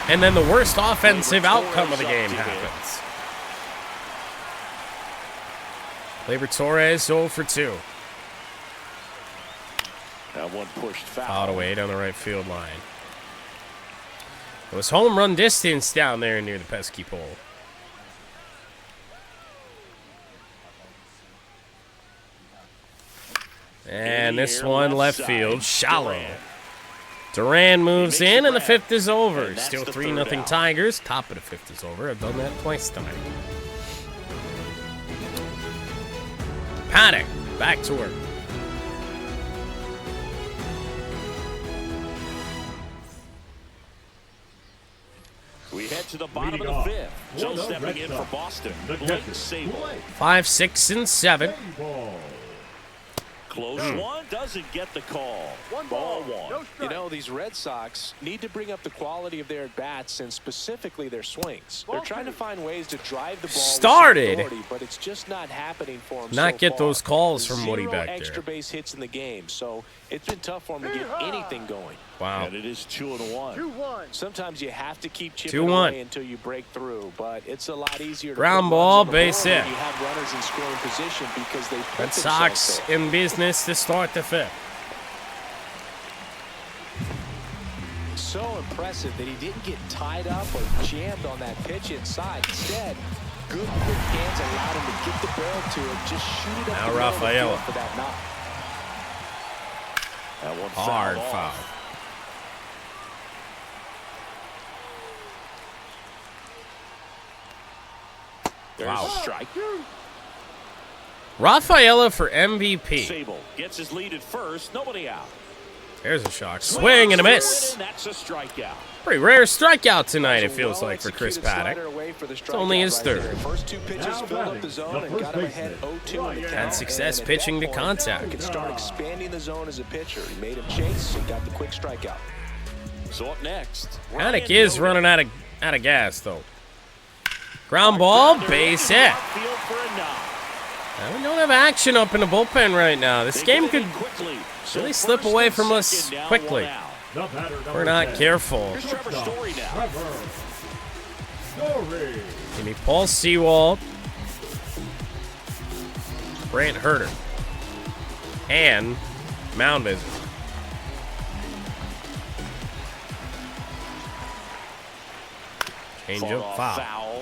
And then the worst offensive outcome of the game happens. Gleyber Torres 0 for 2. That one pushed foul. Fouled away down the right field line. It was home run distance down there near the pesky pole. And this one left field, shallow. Duran moves in, and the 5th is over. Still 3-0 Tigers. Top of the 5th is over. I've done that twice tonight. Paddock, back to work. We head to the bottom of the 5th. Joe stepping in for Boston. Blake Sable. 5, 6, and 7. Close one, doesn't get the call. Ball one. No strike. You know, these Red Sox need to bring up the quality of their at-bats and specifically their swings. They're trying to find ways to drive the ball Started. with authority, but it's just not happening for them Not so get far. those calls from Woody Zero back extra there. base hits in the game, so it's been tough for them to get anything going. Wow. And it is 2-1. 2-1. Sometimes you have to keep chipping 2-1. away until you break through, but it's a lot easier to Ground put ball, runs on the base board when hit. you have runners in scoring position because they put Red themselves Sox there. in business to start the 5th. So impressive that he didn't get tied up or jammed on that pitch inside. Instead, good quick hands allowed him to get the barrel to it, just shoot it up Now the middle of the Rafaela. field for that knock. That one Hard fouled foul. off. There's Wow. a strike. Rafaela for MVP. Sable gets his lead at first. Nobody out. There's a shock. Swing and a miss. And that's a strikeout. Pretty rare strikeout tonight, it That's a feels like, for Chris well-executed Paddock. slider away for the It's only his strikeout right third. there. First 2 pitches Now filled up batting, the zone the and first got him baseman. ahead 0-2 in the count. Had success And at pitching that to point, contact. he could start expanding the zone as a pitcher. He made him chase and got the quick strikeout. So up next, Paddock is running out of gas, though. Ground ball, base hit. Field for a knock. Now, we don't have action up in the bullpen right now. This They game get it could in quickly. So really slip first away and from us second now, quickly. 1 out. The batter, We're number not 10, careful. Here's Trevor Story now. Trevor Story. Give me Paul Sewald, Brant Herter, and mound visit. Change Fought up off foul.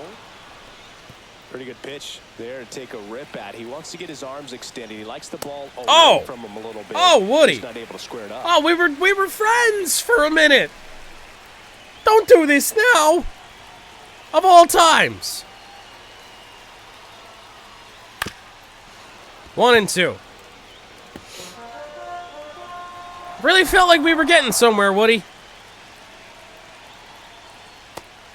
Pretty good pitch there to take a rip at. He wants to get his arms extended. He likes the ball away Oh! from him a little bit. Oh, Woody. He's not able to square it up. Oh, we were friends for a minute. Don't do this now. Of all times. 1 and 2. Really felt like we were getting somewhere, Woody.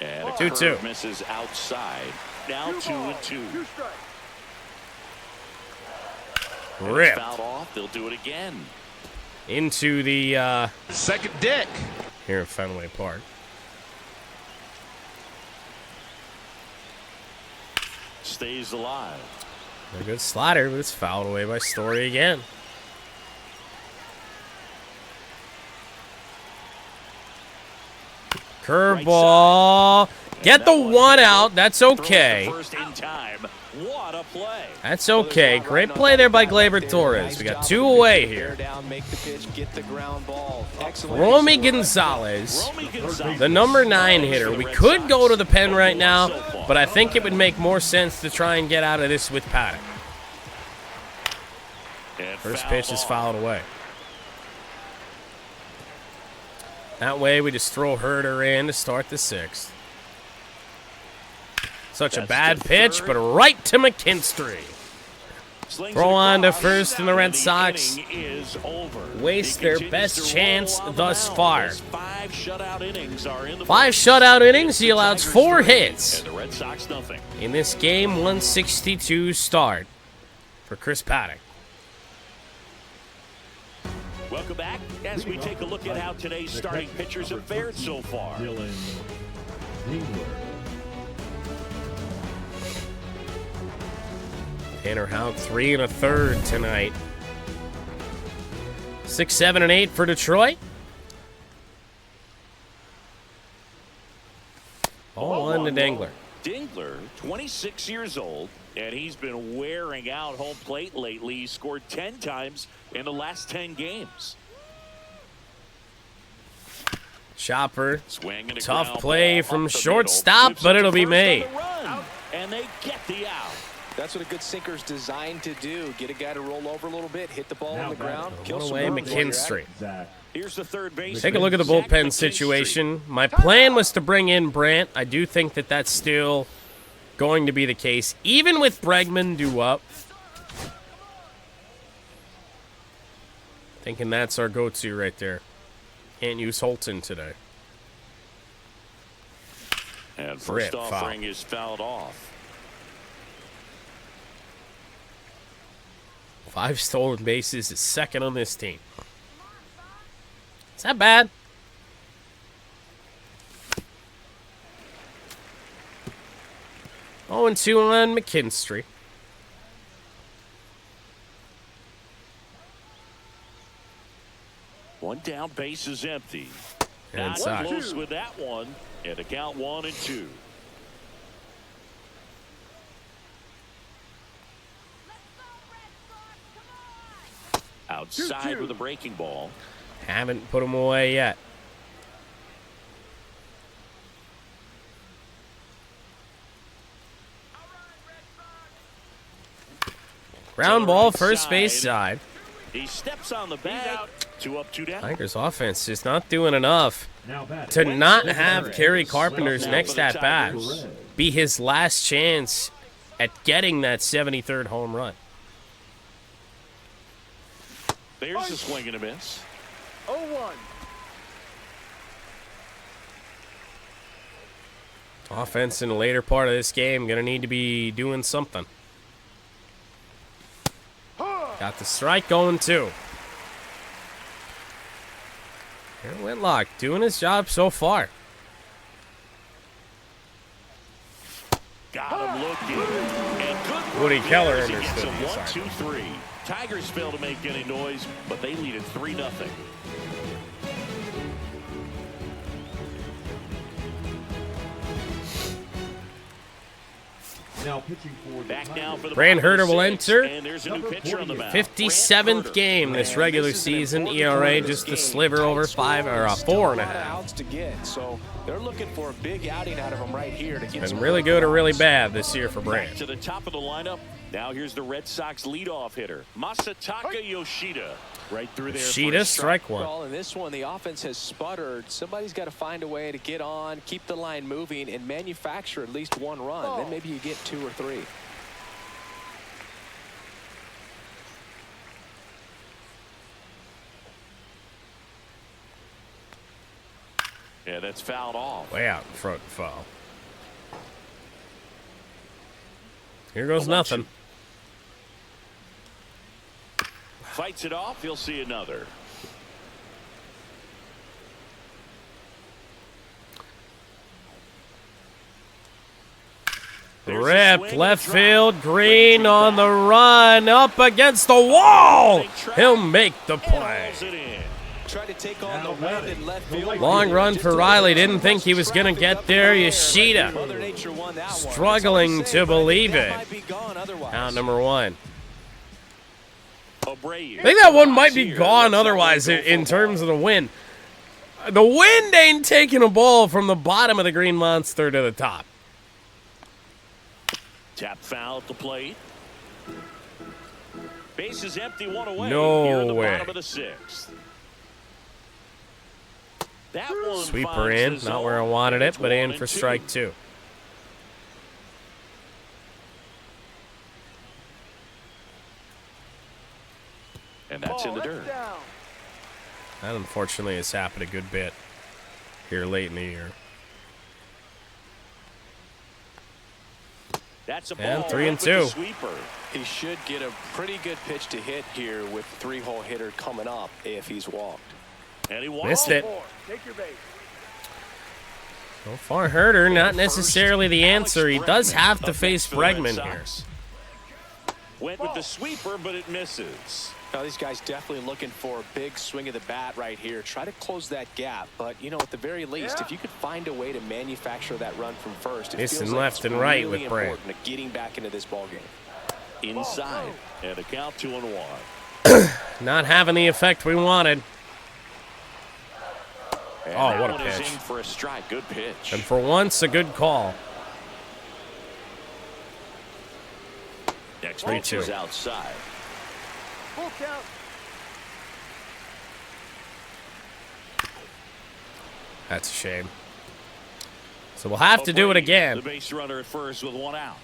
And a 2-2. curve misses outside. Now 2 and 2. 2 strikes. Rip Fouled off. They'll do it again. into the Second deck. here at Fenway Park. Stays alive. A good slider, but it's fouled away by Story again. Curveball. Get the 1 out. That's okay. First in time. What a play. That's okay. Great play there by Gleyber Torres. We got 2 away here. Down, make the pitch, get the ground ball. Excellent. Romy Gonzalez, Romy Gonzalez. the number 9 hitter. We could go to the pen right now, but I think it would make more sense to try and get out of this with Paddock. And First fouled pitch is off. fouled away. That way we just throw Herter in to start the 6th. Such a That's bad to pitch, third. but right to McKinstry. Slings Throw it on to across, first, and the Red the Sox inning is over. waste He their continues best to roll chance on the thus mound far. as 5 shutout innings are in the 5 books. shutout innings, he allows Tigers 4 three, hits. And the Red Sox nothing. In this game, 162 start for Chris Paddock. Welcome back as we take a look at how today's starting pitchers have fared so far. Dylan Dingler. Tanner Houck 3 1/3 tonight. 6, 7, and 8 for Detroit. All on to Dangler. Dingler, 26 years old, and he's been wearing out home plate lately. He scored 10 times in the last 10 games. Chopper. Swing and a Tough ground play ball from up the shortstop, middle. but it'll Moves be it to made. first on the run, and they get the out. That's what a good sinker's designed to do. Get a guy to roll over a little bit, hit the ball on the ground, kill One some away, runs while you're at it. McKinstry. Zach. Here's the third base. Take a look at the bullpen situation. My plan was to bring in Brandt. I do think that that's still going to be the case, even with Bregman due up. Thinking that's our go-to right there. Can't use Holton today. And Rip, first offering is fouled off. 5 stolen bases is second on this team. Is that bad? Oh, and 2 on McKinstry. One down, base is empty. And Not inside. close with that one. And a count 1 and 2. Outside with a breaking ball. Haven't put him away yet. Ground ball, first base side. He steps on the bag. 2 up, 2 down. Tigers offense just not doing enough Now batting. to not have Kerry Carpenter's next at bat be his last chance at getting that 73rd home run. There's a swing and a miss. 0-1. Offense in the later part of this game going to need to be doing something. Got the strike going too. Aaron Whitlock doing his job so far. Got him looking. And good Woody work Keller there as he gets understood him the 1, assignment. 2, 3. Tigers fail to make any noise, but they lead at 3-0. Now pitching for the Back now for the Brand bottom of Herter the will 6th, enter. and there's a new pitcher on the mound. 57th game this regular season. ERA just a sliver over 5 or a 4.5. Outs to get, so they're looking for a big outing out of him right here to get Been some really good or really bad this year for Back Brand. to the top of the lineup. Now here's the Red Sox leadoff hitter, Masataka Yoshida. Right through there. for a Sheeta, strike one. Well, in this one, the offense has sputtered. Somebody's got to find a way to get on, keep the line moving, and manufacture at least 1 run. Then maybe you get 2 or 3. Yeah, that's fouled off. Way out in front foul. Here goes nothing. Fights it off. He'll see another. There's a Ripped swing and left a drop. field. Green on the run. Up against the wall. He'll make the play. Hauls it in. Tried to take on the wind in left field. Long run for Riley. Didn't think he was going to get there. Yoshida Mother Nature won that one. struggling That's all to I'm saying, believe but that it. might be gone otherwise. Out number 1. Abreu. I think that one might be gone otherwise in terms of the wind. The wind ain't taking a ball from the bottom of the green monster to the top. Tap foul at the plate. Base is empty, 1 away. No Here in the way. bottom of the 6th. That one Sweeper finds in. the Not where I zone. wanted it, It's but 1 in and for 2. strike 2. And that's in the Ball, dirt. down. That unfortunately has happened a good bit here late in the year. That's a And ball 3 and up with the 2. Sweeper. He should get a pretty good pitch to hit here with 3-hole hitter coming up if he's walked. And he walked. Missed it. 4. Take your base. So far, Herter, not necessarily the answer. He does have to face Bregman here. Went with the sweeper, but it misses. Now, these guys definitely looking for a big swing of the bat right here. Try to close that gap. But, you know, at the very least, if you could find a way to manufacture that run from first, it Missing feels like left it's and right really with Brand. important to getting back into this ballgame. Inside. And a count 2 and 1. Not having the effect we wanted. And Oh, that what a one is pitch. in for a strike. Good pitch. And for once, a good call. Next 3-2. pitch is outside. Full count. That's a shame. So we'll have to do it The again. base runner at first with one out.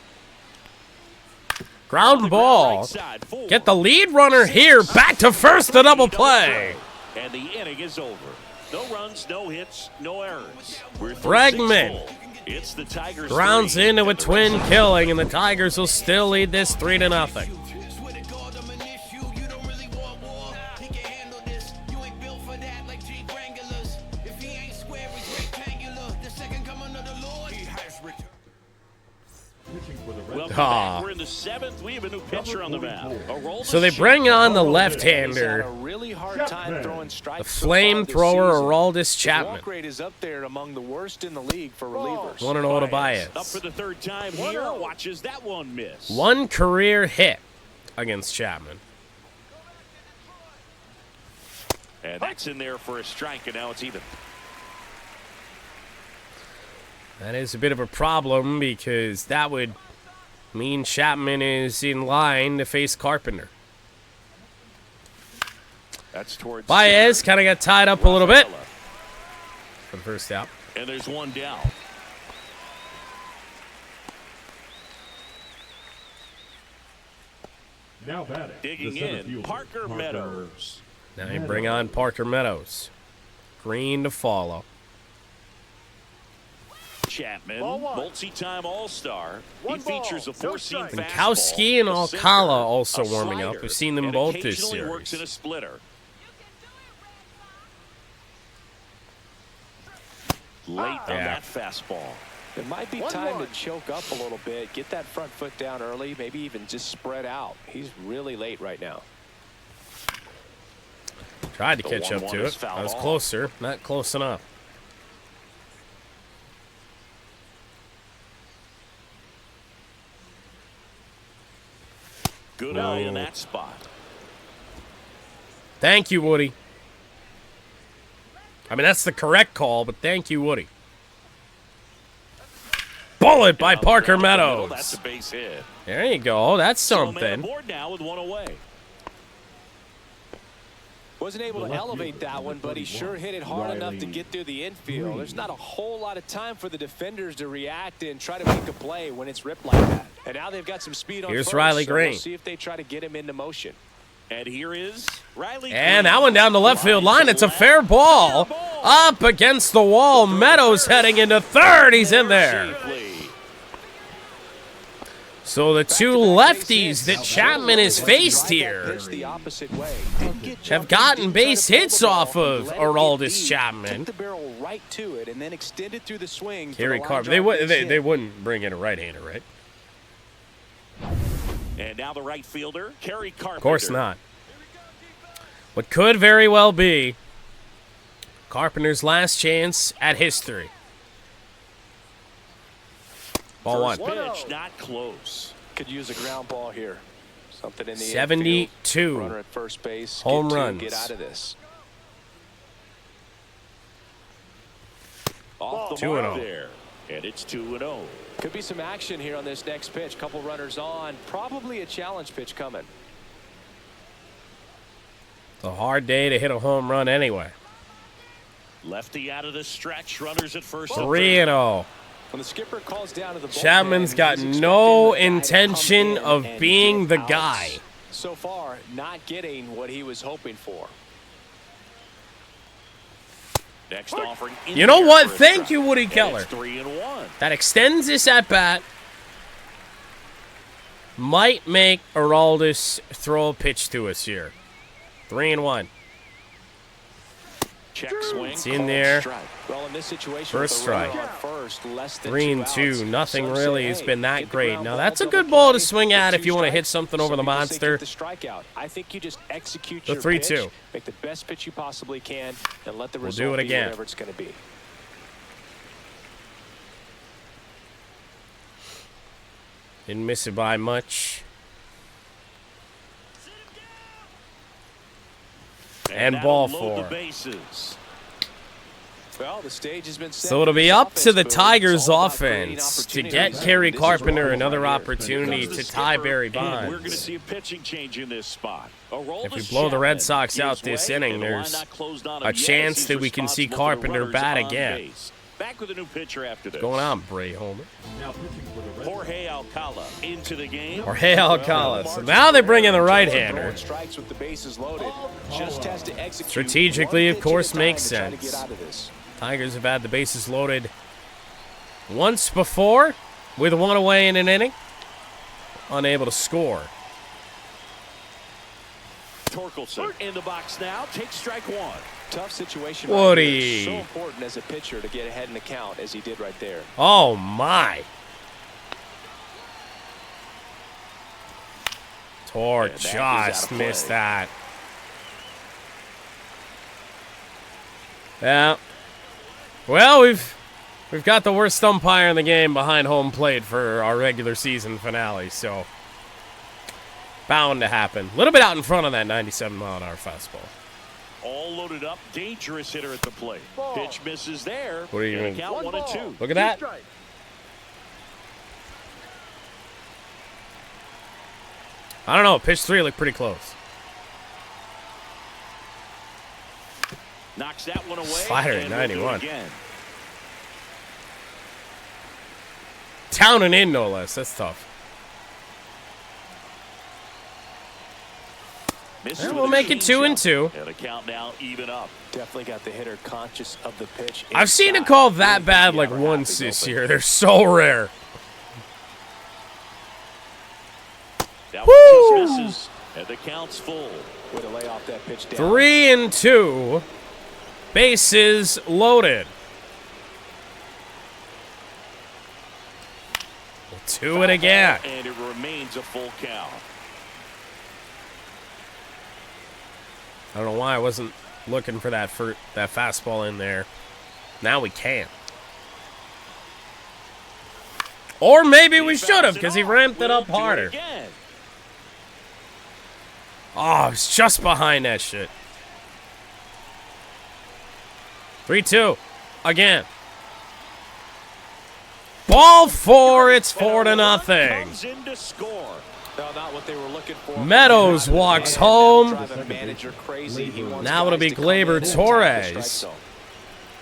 Ground ball. Right side, four. Get the lead runner here. Back to first, a double play. And the inning is over. No runs, no hits, no errors. We're Bregman 3-6 full. It's the Tigers. grounds 3 into a and the twin Red Sox. killing, and the Tigers will still lead this 3-0. Pitching for the Red Welcome Ah. back. We're in the 7th. We have a new pitcher on the mound. So they bring on the He's had left-hander, a really hard time throwing the strikes. flamethrower Aroldis His Chapman. walk rate is up there among the worst in the league for relievers. 1-0 to Baez. Up for the third time here. Watches that one miss. One career hit against Chapman. And that's in there for a strike, and now it's even. That is a bit of a problem because that would mean Chapman is in line to face Carpenter. That's towards Baez kind of got tied up a little bit for the first out. And there's one down. Now batting. Digging the center in, fielder, Parker Meadows. Now you bring on Parker Meadows. Green to follow. Chapman, Ball one. multi-time All-Star. He One ball, features a no four-seam strike. fastball, Minkowski and a Alcala sinker, also a warming up. slider, We've seen them and both this occasionally works in series. a splitter. Late on Yeah. that fastball. It might be 1-1. time to choke up a little bit, get that front foot down early, maybe even just spread out. He's really late right now. Tried to The catch up 1-1 to is it. fouled I was off. closer, not close enough. Good eye in that spot. Thank you, Woody. I mean, that's the correct call, but thank you, Woody. Bullet by Down the Parker middle, Meadows. That's a base hit. There you go. That's So man something. aboard now with one away. Wasn't able to The left elevate fielder, that one, but he 31, sure hit it hard enough to Riley get through the infield. Green. There's not a whole lot of time for the defenders to react and try to make a play when it's ripped like that. And now they've got some speed on Here's first, Riley so Green. we'll see if they try to get him into motion. And here is Riley And Green. that one down the left field line. It's a fair ball. Up against the wall. Meadows heading into third. He's in there. Safely. So the two lefties that Chapman has faced here Pitch the opposite way. have gotten base hits off of Aroldis Chapman. Took the barrel right to it and then extended through the swing. for Kerry the line Carpenter. drive base hit. They wouldn't bring in a right-hander, right? And now the right fielder, Kerry Carpenter. Of course not. What could very well be Carpenter's last chance at history. Ball one. First pitch, not close. Could use a ground ball here. Something in the 72 infield. Runner at first base. home Get to, runs. Get out of this. Off the 2-0. mark there. And it's 2-0. Could be some action here on this next pitch. Couple runners on. Probably a challenge pitch coming. It's a hard day to hit a home run anyway. Lefty out of the stretch. Runners at first. and 3-0. When the skipper calls down to the bullpen, Chapman's got he's no expecting the guy to come intention in of and being get the outs. guy. So far, not getting what he was hoping for. Next offering. in You know the air what? for a Thank strike. you, Woody And Keller. It's 3-1. That extends this at-bat. Might make Aroldis throw a pitch to us here. 3-1. Check swing. It's in called there. strike. Well, in this situation, First with a runner strike. on first, less than 3-2. outs, Nothing some really say, has hey, been that get the great. ground Now, ball, that's a double good ball to play, swing get at 2 if you want to hit strikes. something over Some the people say monster. get the strikeout. I think you just execute The your 3-2. pitch, make the best pitch you possibly can, and let the We'll result do it be again. whatever it's going to be. Didn't miss it by much. And that'll ball load 4. the bases. Well, the stage has been set. So it'll be up to the Tigers It's all about offense to creating get opportunities. Kerry This is Carpenter where another we're here. opportunity to tie Barry And we're going to Bonds. see a pitching change in this spot. If we blow the Red Sox out this inning, there's a chance that we can see Carpenter bat again. Back with a new pitcher after this. What's going on, Bray Homer? Now pitching for the Red Jorge Alcala into the game. Jorge Alcala. So now they bring in the right-hander. Throwing strikes with the bases loaded. Just has to execute Strategically, one of pitch course, at a time makes to try to sense. get out of this. Tigers have had the bases loaded once before with one away in an inning. Unable to score. Torkelson in the box now. Takes strike one. Tough situation. Woody. Right here. So important as a pitcher to get ahead in the count as he did right there. Oh, my. Tor that is just out of play. missed that. Yeah. Well, we've got the worst umpire in the game behind home plate for our regular season finale, so bound to happen. A little bit out in front of that 97-mile-an-hour fastball. All loaded up. Dangerous hitter at the plate. Ball. Pitch misses there. What do you And mean? count 1 and 2. Look at that. Strike. I don't know. Pitch 3 looked pretty close. Knocks that one away. Slider at and we'll do it 91. again. Down and in, no less. That's tough. Misses Well, with we'll a make it 2 and changeup. 2. And a count now even up. Definitely got the hitter conscious of the pitch. I've seen it inside. called that Really bad think like the other half once is this open. year. They're so rare. That Woo! one just misses. And the count's full. Way to lay off that pitch down. 3 and 2. Bases loaded. We'll do it again. And it remains a full count. I don't know why I wasn't looking for that fastball in there. Now we can. Or maybe we should have, because he ramped it up harder. Oh, it's just behind that shit. 3-2. Again. Ball 4. It's 4-0. Comes in to score. No, not what they were looking for. Meadows walks home. Drive a manager crazy. He wants Now it'll guys be to come in Gleyber and attack the Torres. strike zone.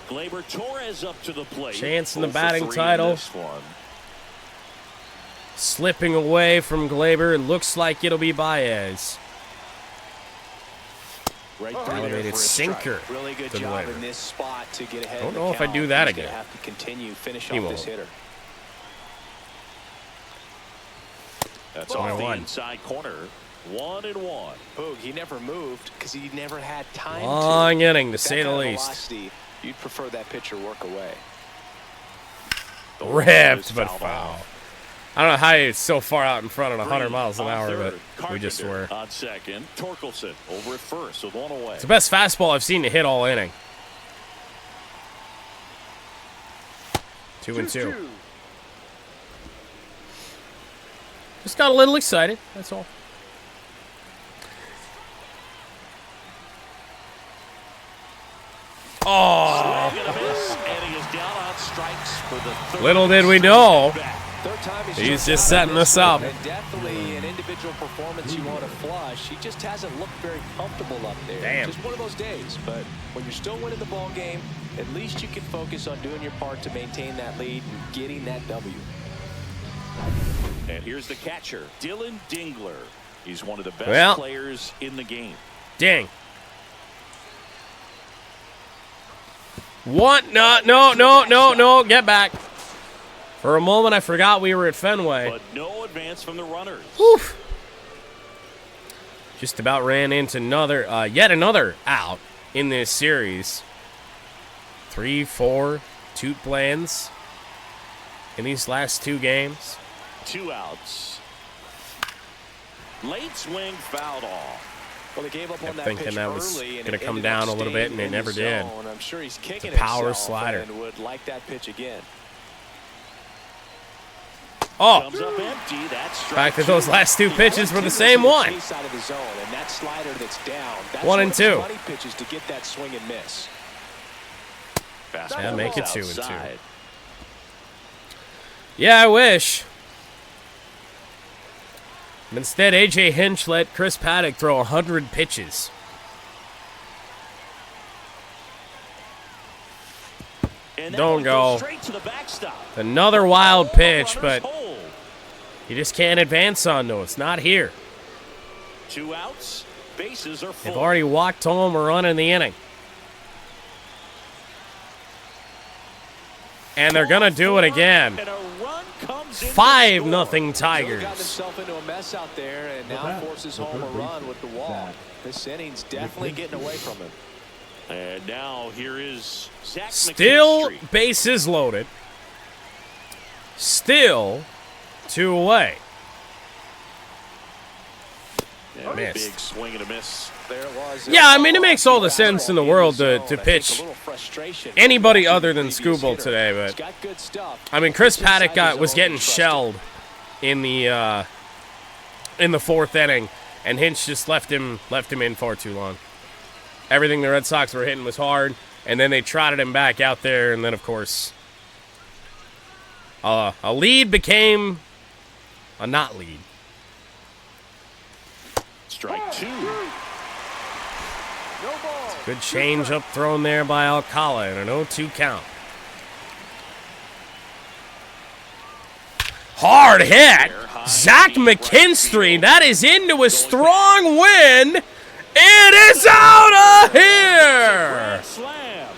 Gleyber Torres up to the plate. Chance in the 0 for batting 3 in title. this one. Slipping away from Gleyber. It looks like it'll be Baez. Right through there Elevated for a strike. sinker. Really good to job Gleyber. in this spot to get ahead. Don't in the know if I count. do that He's gonna again. have to continue finish He off this won't. hitter. That's Ball off the 1. inside corner. 1-1. Boog, he never moved because he never had time Long to. inning, to That say the kind of least. velocity, you'd prefer that pitcher work away. The ball is Ripped, but fouled foul. off. I don't know how he's so far out in front at 100 miles an On hour, third, but we just were. Carpenter on second. Torkelson over at first with one away. It's the best fastball I've seen to hit all inning. 2 and 2. Just got a little excited, that's all. Oh, Swing and a miss, and he is down on strikes for the third. little did we know. Third time He's shown just up setting in this us up. one, and definitely an individual performance you want to flush. He just hasn't looked very comfortable up there. Damn. Just one of those days. But when you're still winning the ball game, at least you can focus on doing your part to maintain that lead and getting that W. And here's the catcher, Dylan Dingler. He's one of the best Well. players in the game. Dang. What? No. Get back. For a moment, I forgot we were at Fenway. But no advance from the runners. Whew. Just about ran into yet another out in this series. 3-4 toot blends in these last 2 games. 2 outs. Late swing fouled off. Well, they gave up on that thinking pitch that was early, and gonna it come ended down up a little bit, staying and it in the never did. zone. I'm sure he's kicking a power himself slider. and would like that pitch again. Oh, Comes up empty. That's in fact that those last 2 pitches were the same one. Chase out of the zone, and that slider that's down. That's 1 and one of 2. his money pitches to get that swing and miss. Fastball make it was 2-2. outside. Yeah, I wish. But instead, A.J. Hinch let Chris Paddock throw 100 pitches. And that Don't one go. goes straight to the backstop. Another wild pitch, Runners but hold. you just can't advance on those. Not here. 2 outs. Bases are full. They've already walked home a run in the inning. And they're going to do it again. And a run comes in 5-0 Still got Tigers. himself into a mess out there and now forces home a run with the wall. This inning's definitely getting away from him. And now here is Zach Still McKinstry. bases loaded. Still 2 away. Yeah, Missed. big swing and a miss. There it was. Yeah, I mean, it makes all the sense in the world to pitch anybody other than Skubal today, but got good stuff. I mean, Chris Paddock was getting shelled in the 4th inning, and Hinch just left him in far too long. Everything the Red Sox were hitting was hard, and then they trotted him back out there, and then of course a lead became a not lead. Strike 2. No ball. Good change up thrown there by Alcala and an 0-2 count. Hard hit. Zach McKinstry. That is into a strong win. It is out of here. Slam.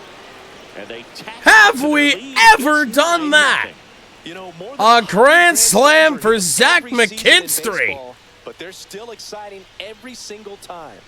And they tack Have to we the lead. ever It's done that? 'Nothing. You know, more than A 100 grand slam for every Zach season in McKinstry. baseball, but they're still exciting every single time.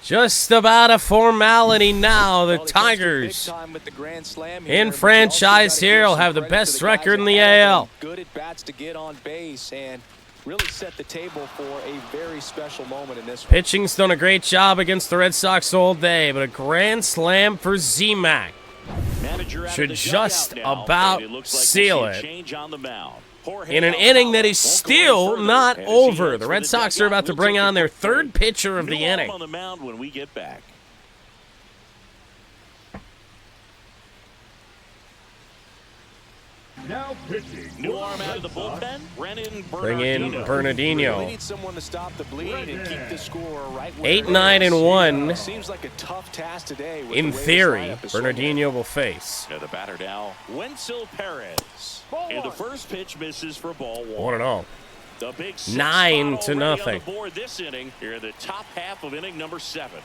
Just about a formality now. The Well, he comes through Tigers big time with the grand slam here, in but you franchise also gotta here give will some have the credit to best guys record in the ahead of AL. them. Good at bats to get on base and really set the table for a very special moment in this one. Pitching's done a great job against the Red Sox all day, but a grand slam for Z-Mac. Manager out Should of the just dugout now, about and it looks like seal we'll see a it. change on the mound. Jorge In an Alcala inning that is won't go still any further, not and as he over. heads The for Red Sox are dugout, about to we'll bring take on a their quick third break. pitcher of the New arm inning. on the mound when we get back. Now pitching. New arm out of the bullpen. Brennan Bring in Bernardino. Really Bernardino. need someone to stop the bleed and keep the score right where 8-9-1. Seems like a tough task today. With In the way this theory, lineup is so Bernardino will face. Yeah, the batter now, Wenzel Perez. Ball And the one. first pitch misses for ball 1-0. one. The big 9-0. On the board this inning. Here in the top half of inning number 7.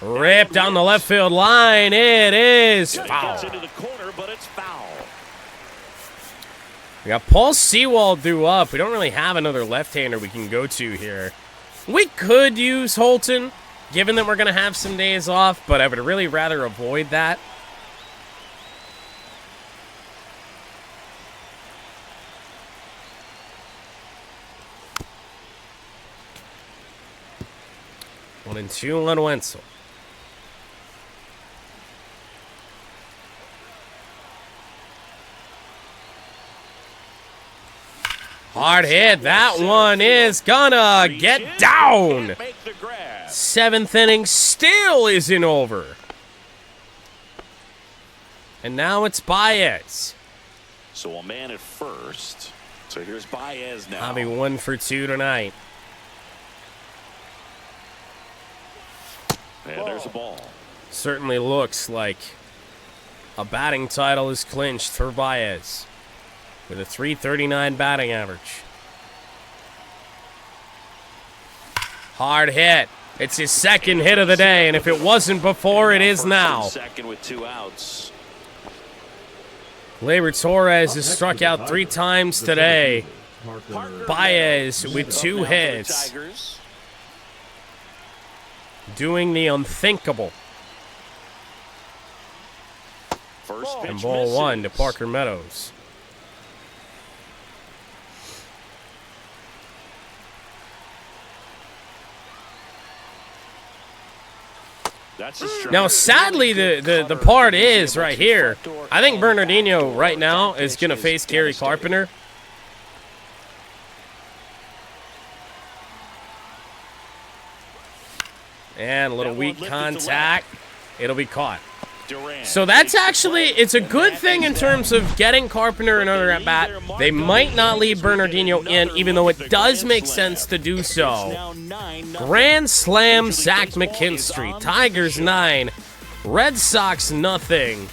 Ripped down the left field line. It is It foul. gets into the corner, but it's foul. We got Paul Sewald due up. We don't really have another left-hander we can go to here. We could use Holton, given that we're going to have some days off, but I would really rather avoid that. One and two on Wenzel. Hard hit. That one is gonna get down. Can't make the grab. 7th inning still isn't over. And now it's Baez. So a man at first. So here's Baez now. Javi 1 for 2 tonight. And there's a ball. Certainly looks like a batting title is clinched for Baez with a .339 batting average. Hard hit. It's his second hit of the day, and if it wasn't before, it is now. Second with 2 outs. Gleyber Torres has struck out 3 times today. Baez with 2 hits, Tigers. doing the unthinkable. First pitch And ball 1 to misses. Parker Meadows. That's a strike. Now, sadly, the part is right here. I think Bernardino right now is going to face Kerry Carpenter. And a little weak contact. It'll be caught. Durant So that's actually, it's a good thing in terms of getting Carpenter another at-bat. They might not leave Bernardino in, even though it does make sense to do so. Grand Slam, Zach McKinstry. Tigers 9, Red Sox nothing.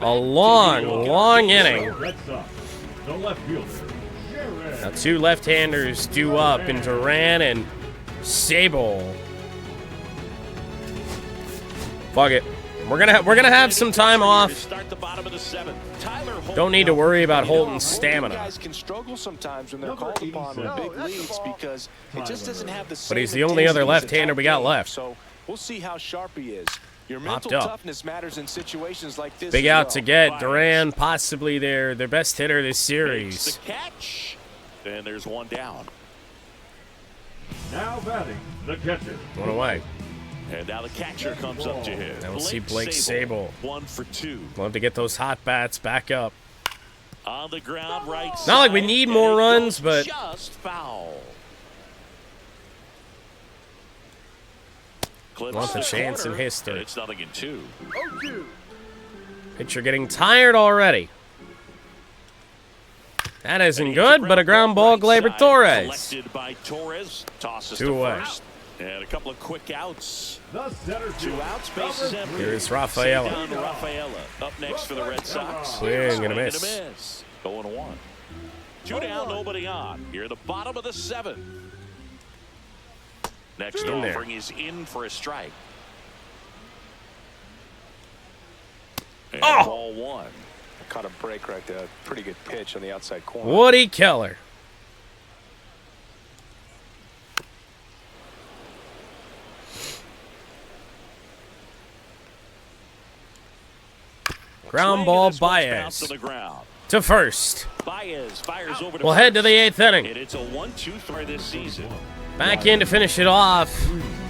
A long, long inning. Red Sox, the left fielder, Jared. Now 2 left-handers due up in Duran and Sable. Fuck it. We're gonna have some time off. Don't need to worry about Holton's stamina. Guys can struggle sometimes when they're called upon with big leads because it just doesn't have the same But he's the only other intensity as a left-hander we got top left. So we'll see how sharp he is. Your mental Popped up. toughness matters in situations like this. Big as out well. to get Duran, possibly their best hitter this Makes series. the catch. And there's one down. Now batting, the catcher. One away. And now the catcher comes up to him. Now we'll see Blake Sable. 1 for 2. Love to get those hot bats back up. On the ground, right side. Not like we need more and it runs, goes but just foul. Clips Want the the chance in corner, history. and it's 0-2. 0-2. pitcher getting tired already. That isn't good, but a ground ball, Gleyber Torres. Collected by Torres. Tosses 2 to away. first. And a couple of quick outs. The center 2 fielder, outs, bases number empty. Here's Rafaela. Down to Rafaela. Up next for the Red Sox. Swing and a Swing miss. 0-1. 2 down, nobody on. Here at the bottom of the 7th. Next In there. offering is in for a strike. And Oh! ball 1. Caught a break right there. Pretty good pitch on the outside corner. Woody Keller. Ground ball, Baez To the ground. to first. Baez fires over to We'll head to the 8th inning. And it's a 1-2 this season. Back in to finish it off.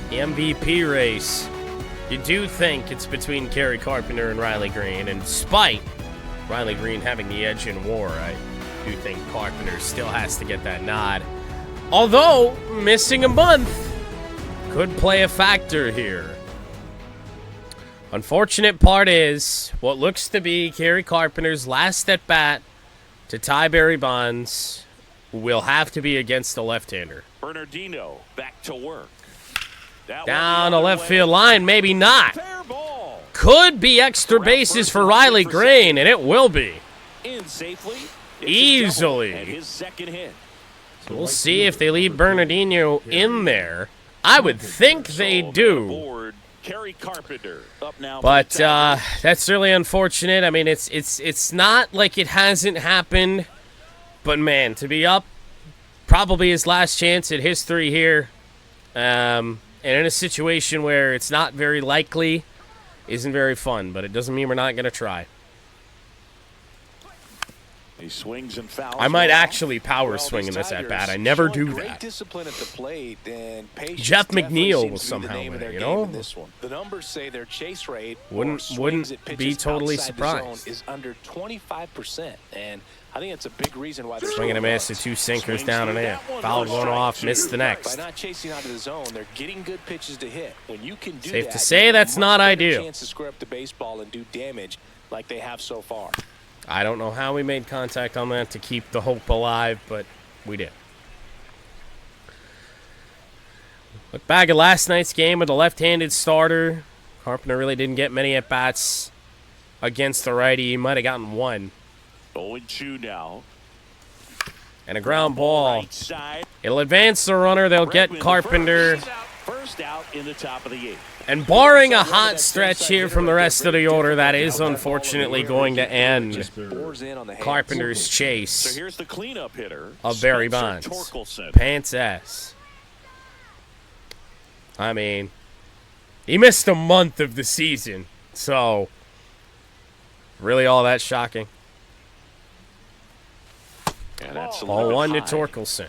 The MVP race. You do think it's between Kerry Carpenter and Riley Green, and despite Riley Green having the edge in WAR, I do think Carpenter still has to get that nod. Although, missing a month could play a factor here. Unfortunate part is, what looks to be Kerry Carpenter's last at-bat to tie Barry Bonds will have to be against the left-hander. Bernardino back to work. That Down one the the left other field way. line, maybe not. Fair ball. Could be extra bases for Riley Green, and it will be. In safely. It's a Easily. double and his second hit. So we'll see if they leave Bernardino in there. I would think they So do. aboard, Kerry Carpenter up now. But for the Tigers. that's really unfortunate. I mean, it's not like it hasn't happened. But, man, to be up, probably his last chance at history here, and in a situation where it's not very likely, isn't very fun. But it doesn't mean we're not going to try. He swings and fouls. I might well. actually power swing in this at-bat. I never do Great that. discipline at the plate and patience Jeff definitely McNeil seems was to be the somehow name of there, their you game know? in this one. The numbers say their chase rate Wouldn't- or swings wouldn't at be pitches totally outside the zone surprised. is under 25%, and I think it's a big reason why they're Swing and a miss, the 2 sinkers down and in. Fouled one off, missed the next. By not chasing out of the zone, they're getting good pitches to hit. When you can do Safe that, to say you have a that's much not better ideal. chance to square up the baseball and do damage like they have so far. I don't know how we made contact on that to keep the hope alive, but we did. Look back at last night's game with a left-handed starter. Carpenter really didn't get many at-bats against the righty. He might have gotten one. 0-2 now. And a ground ball. Right side. It'll advance the runner. They'll get Bregman, Carpenter. First out in the top of the 8th. And barring a hot stretch here from the rest of the order, that is unfortunately going to end Bores in on the hands. Carpenter's So chase here's the cleanup hitter of Barry Spencer Bonds. Torkelson. Pants ass. I mean, he missed a month of the season, so really all that shocking. And that's a Ball little 1 to high. Torkelson.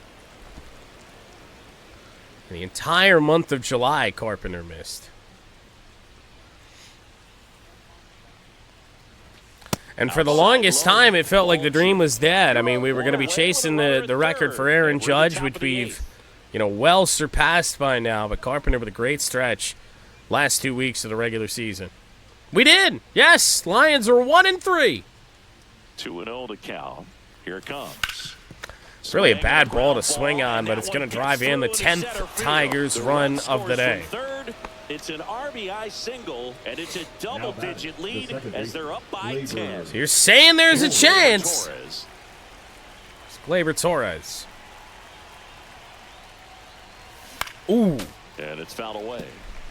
The entire month of July, Carpenter missed. And for the longest time, it felt like the dream was dead. I mean, we were going to be chasing the record for Aaron Judge, which we've well surpassed by now. But Carpenter with a great stretch last 2 weeks of the regular season. We did. Yes, Lions are 1-3. 2-0 to count. Here it comes. It's really a bad ball to swing on, but it's going to drive in the 10th Tigers run of the day. It's an RBI single, and it's a double-digit lead as they're up by 10. So you're saying there's a chance. It's Gleyber Torres. Ooh. And it's fouled away.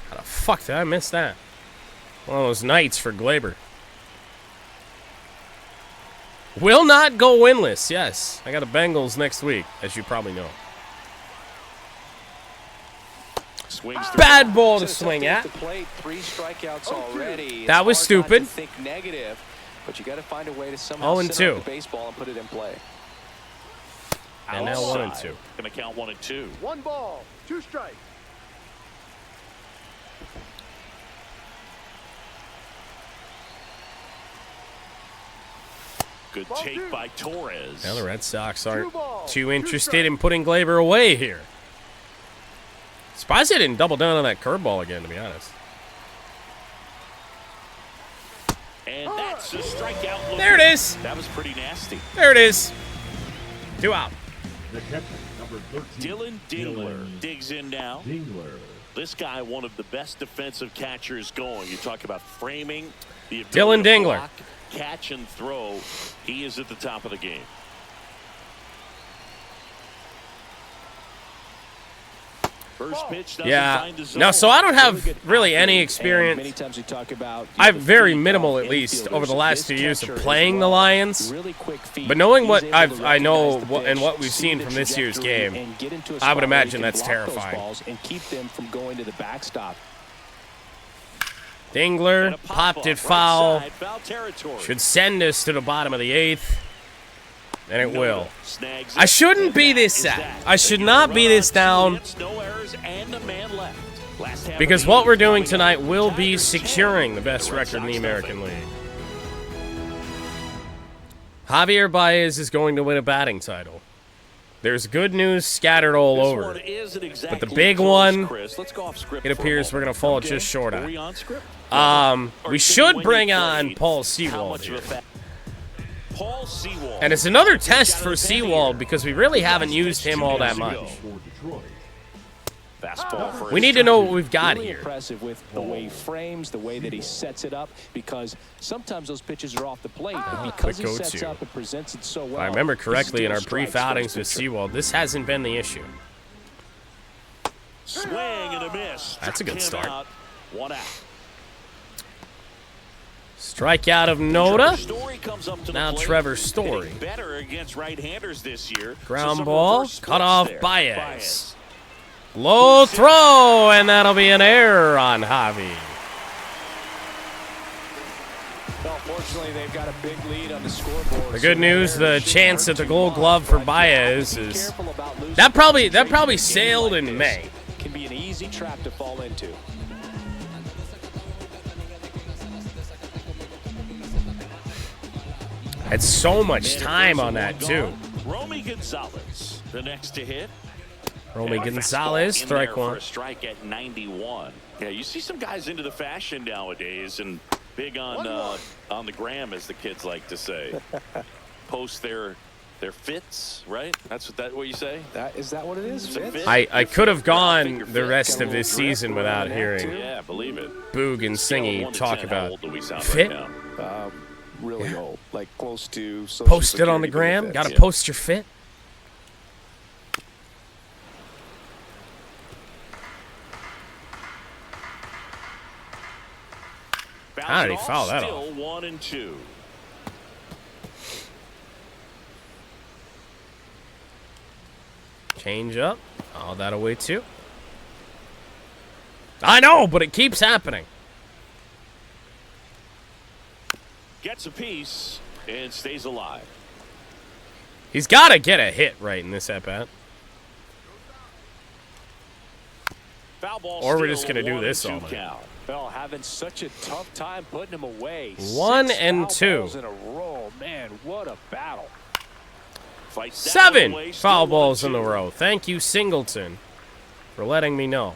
How the fuck did I miss that? One of those nights for Gleyber. Will not go winless. Yes, I got a Bengals next week, as you probably know. Bad ball to swing at. That was stupid. But you got to find a way to somehow 0-2. the baseball and put it in play. And now 1-2. Going to count 1-2. 1 ball, 2 strikes. Good take by Torres. Now the Red Sox aren't too interested in putting Gleyber away here. Surprised they didn't double down on that curveball again, to be honest. And that's a strikeout. There it is. That was pretty nasty. There it is. 2 out. The catcher, number 13. Dylan Dingler digs in now. Dingler. This guy, one of the best defensive catchers going. You talk about framing. The Dylan ability to Dingler. block, catch and throw. He is at the top of the game. First pitch doesn't find the zone. No, so I don't have really any experience. Many times we talk about I have very minimal, at least, over the last 2 years of playing the Lions. But knowing what I know and what we've seen from this year's game, I would imagine that's terrifying. And keep them from going to the backstop. Dingler popped it foul. Should send us to the bottom of the 8th. And it will. I shouldn't be this sad. I should not be this down. Because what we're doing tonight will be securing the best record in the American League. Javier Baez is going to win a batting title. There's good news scattered all over. But the big one, it appears we're going to fall just short on. We should bring on Paul Sewald here. And it's another test for Sewald because we really haven't used him all that much. We need to know what we've got here. Impressive with the way he frames, the way that he sets it up, because sometimes those pitches are off the plate, but because he sets up and presents it so well. If I remember correctly in our brief outings with Sewald, this hasn't been the issue. Swing and a miss. That's a good start. 1 out. Strikeout of Noda. Now Trevor Story. Better against right-handers this year. Ground ball, cut off Baez. Low throw, and that'll be an error on Javi. Well, fortunately, they've got a big lead on the scoreboard. The good news, the chance at the Gold Glove for Baez is that probably sailed in May. Can be an easy trap to fall into. Had so much time on that too. Romy Gonzalez, the next to hit. Romy Gonzalez, strike one. For a strike at 91. Yeah, you see some guys into the fashion nowadays and big on the gram, as the kids like to say. Post their fits, right? That's what you say? Is that what it is? Fits? I could have gone the rest of this season without hearing believe it. Boog and Singy talk about fit. Really old, like close to post it on the gram. Got to post your fit. How did he foul that off? 1-2. Change up. All that away too. I know, but it keeps happening. Gets a piece and stays alive. He's got to get a hit right in this at-bat. Or we're just going to do this all night. Well, having such a tough time putting him away. 1 and 2. In a row. Man, what a battle. 7 foul balls in a row. Thank you, Singleton. for letting me know.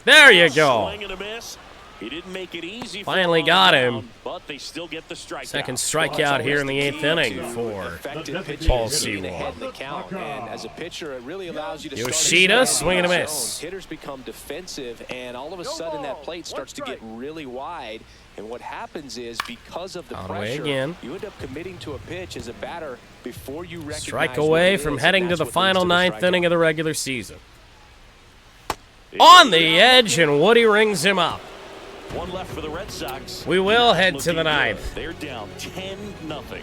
There you go. Swing and a miss. He didn't make it easy. Finally got him. But they still get the strikeout. Second strikeout here in the 8th inning for Paul Sewell. As a pitcher, it really allows you to Yoshida, swing and a miss. Hitters become defensive, and all of a sudden that plate starts to get really wide. And what happens is, because of the pressure, you end up committing to a pitch as a batter before you recognize. Strike away from heading to the final 9th inning of the regular season. On the edge, and Woody rings him up. One left for the Red Sox. We will head to the 9th. They're down 10-0.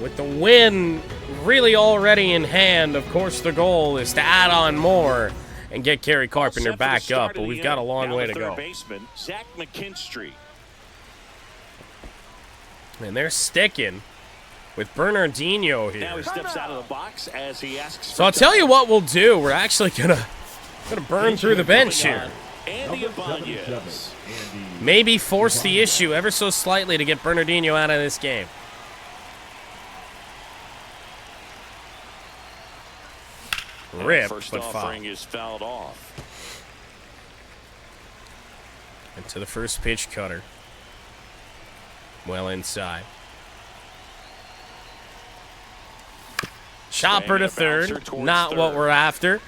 With the win really already in hand, of course the goal is to add on more and get Kerry Carpenter back up, but we've got a long way to go. Baseman, Zach McKinstry. And they're sticking with Bernardino here. Now he steps out of the box as he asks. So I'll tell you what we'll do. We're actually gonna burn through the bench here. Andy Baez. Maybe force the issue ever so slightly to get Bernardino out of this game. Rip, First but offering foul. is fouled off. Into the first pitch cutter. Well inside. Chopper to third. Not what we're after.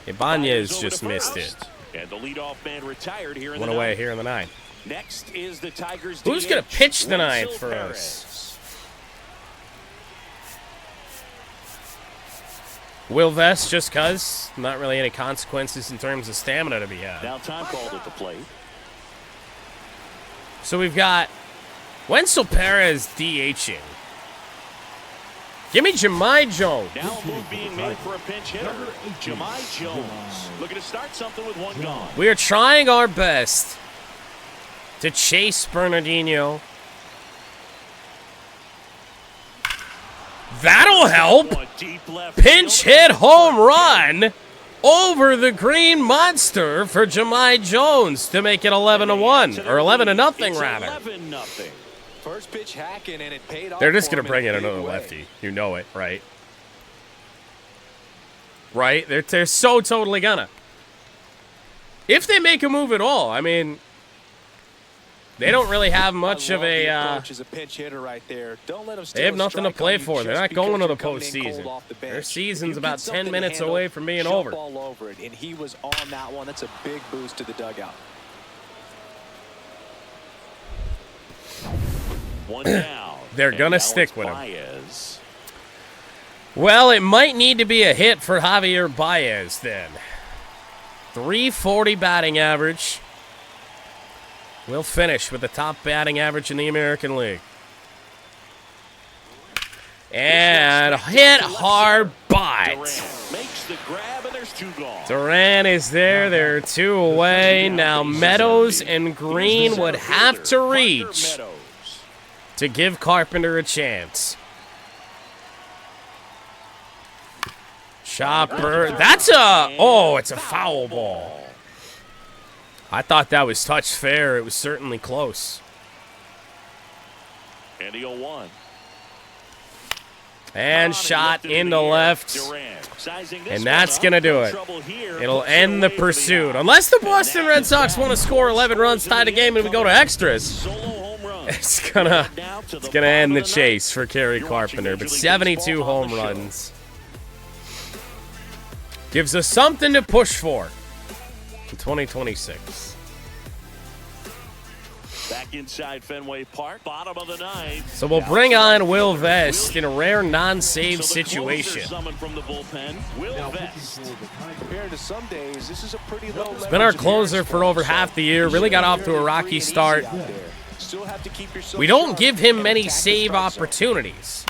Ibanez just missed it. And the leadoff man retired here in Went the away 9th. here in the 9th. Next is the Tigers. Who's going to pitch the 9th for us? Will Vest, just because. Not really any consequences in terms of stamina to be had. Now time called at the plate. So we've got Wenzel Perez DHing. Give me Jemai Jones. Now a move being made for a pinch hitter. Jemai Jones looking to start something with one gone. We are trying our best to chase Bernardino. That'll help. Pinch hit home run over the green monster for Jemai Jones to make it 11-1 or 11-0 rather. 11-0. First pitch hacking, and it paid off. They're just going to for him bring in a big another way. lefty. You know it, right? Right? They're so totally gonna. If they make a move at all, I mean, they don't really have much of a. As a pinch hitter right there. Don't let them They have nothing to play for. They're not going to the postseason. Their season's about 10 minutes away from being over. All over it, and he was on that one. That's a big boost to the dugout. One down. They're And gonna now stick it's with him. Baez. Well, it might need to be a hit for Javier Baez then. 340 batting average. We'll finish with the top batting average in the American League. And hit hard bite. Makes the grab, and there's two gone. Duran is there. There are two away. Now Meadows and Green would have to reach to give Carpenter a chance. Chopper. That's a... Oh, it's a foul ball. I thought that was touch fair. It was certainly close. And the 0-1. And shot into left. And that's going to do it. It'll end the pursuit. Unless the Boston Red Sox want to score 11 runs, tie the game, and we go to extras. It's gonna end the chase for Kerry Carpenter. But 72 home runs gives us something to push for in 2026. Back inside Fenway Park, bottom of the 9th. So we'll bring on Will Vest in a rare non-save situation. From the bullpen, Will Vest. Compared to some days, this is a pretty low. It's been our closer for over half the year. Really got off to a rocky start. We don't give him many save opportunities.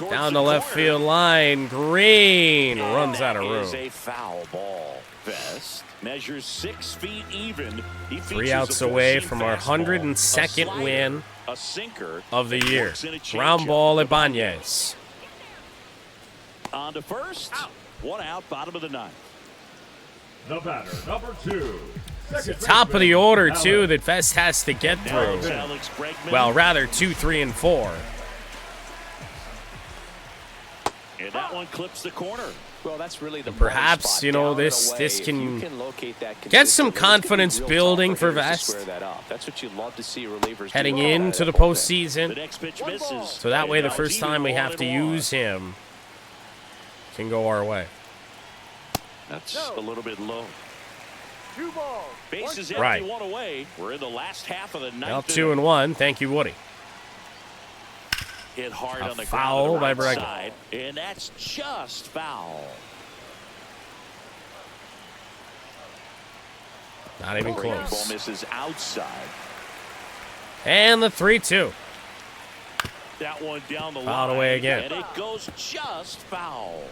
Down the left field line, Green runs out of room. Is a foul ball. Vest measures 6 feet even. He 3 outs away from our 102nd win of the year. Ground ball Ibanez. On to first. 1 out, bottom of the 9th. The batter, number 2. It's the top of the order, too, that Vest has to get through. Well, rather 2, 3, and 4. And that one clips the corner. Well, that's really the perhaps, you know, this can get some confidence building for Vest That's what you love to see relievers heading into the postseason. So that way the first time we have to use him can go our way. That's a little bit low. 2 balls. Bases empty, Right. 1 away. We're in the last half of the Now ninth. 2-1. Thank you, Woody. Hit hard A on the foul ground by on the right Bregman. side, and that's just foul. Not even Ball close. misses outside. And the 3-2. That one down the Fouled line, away again. and it goes just foul.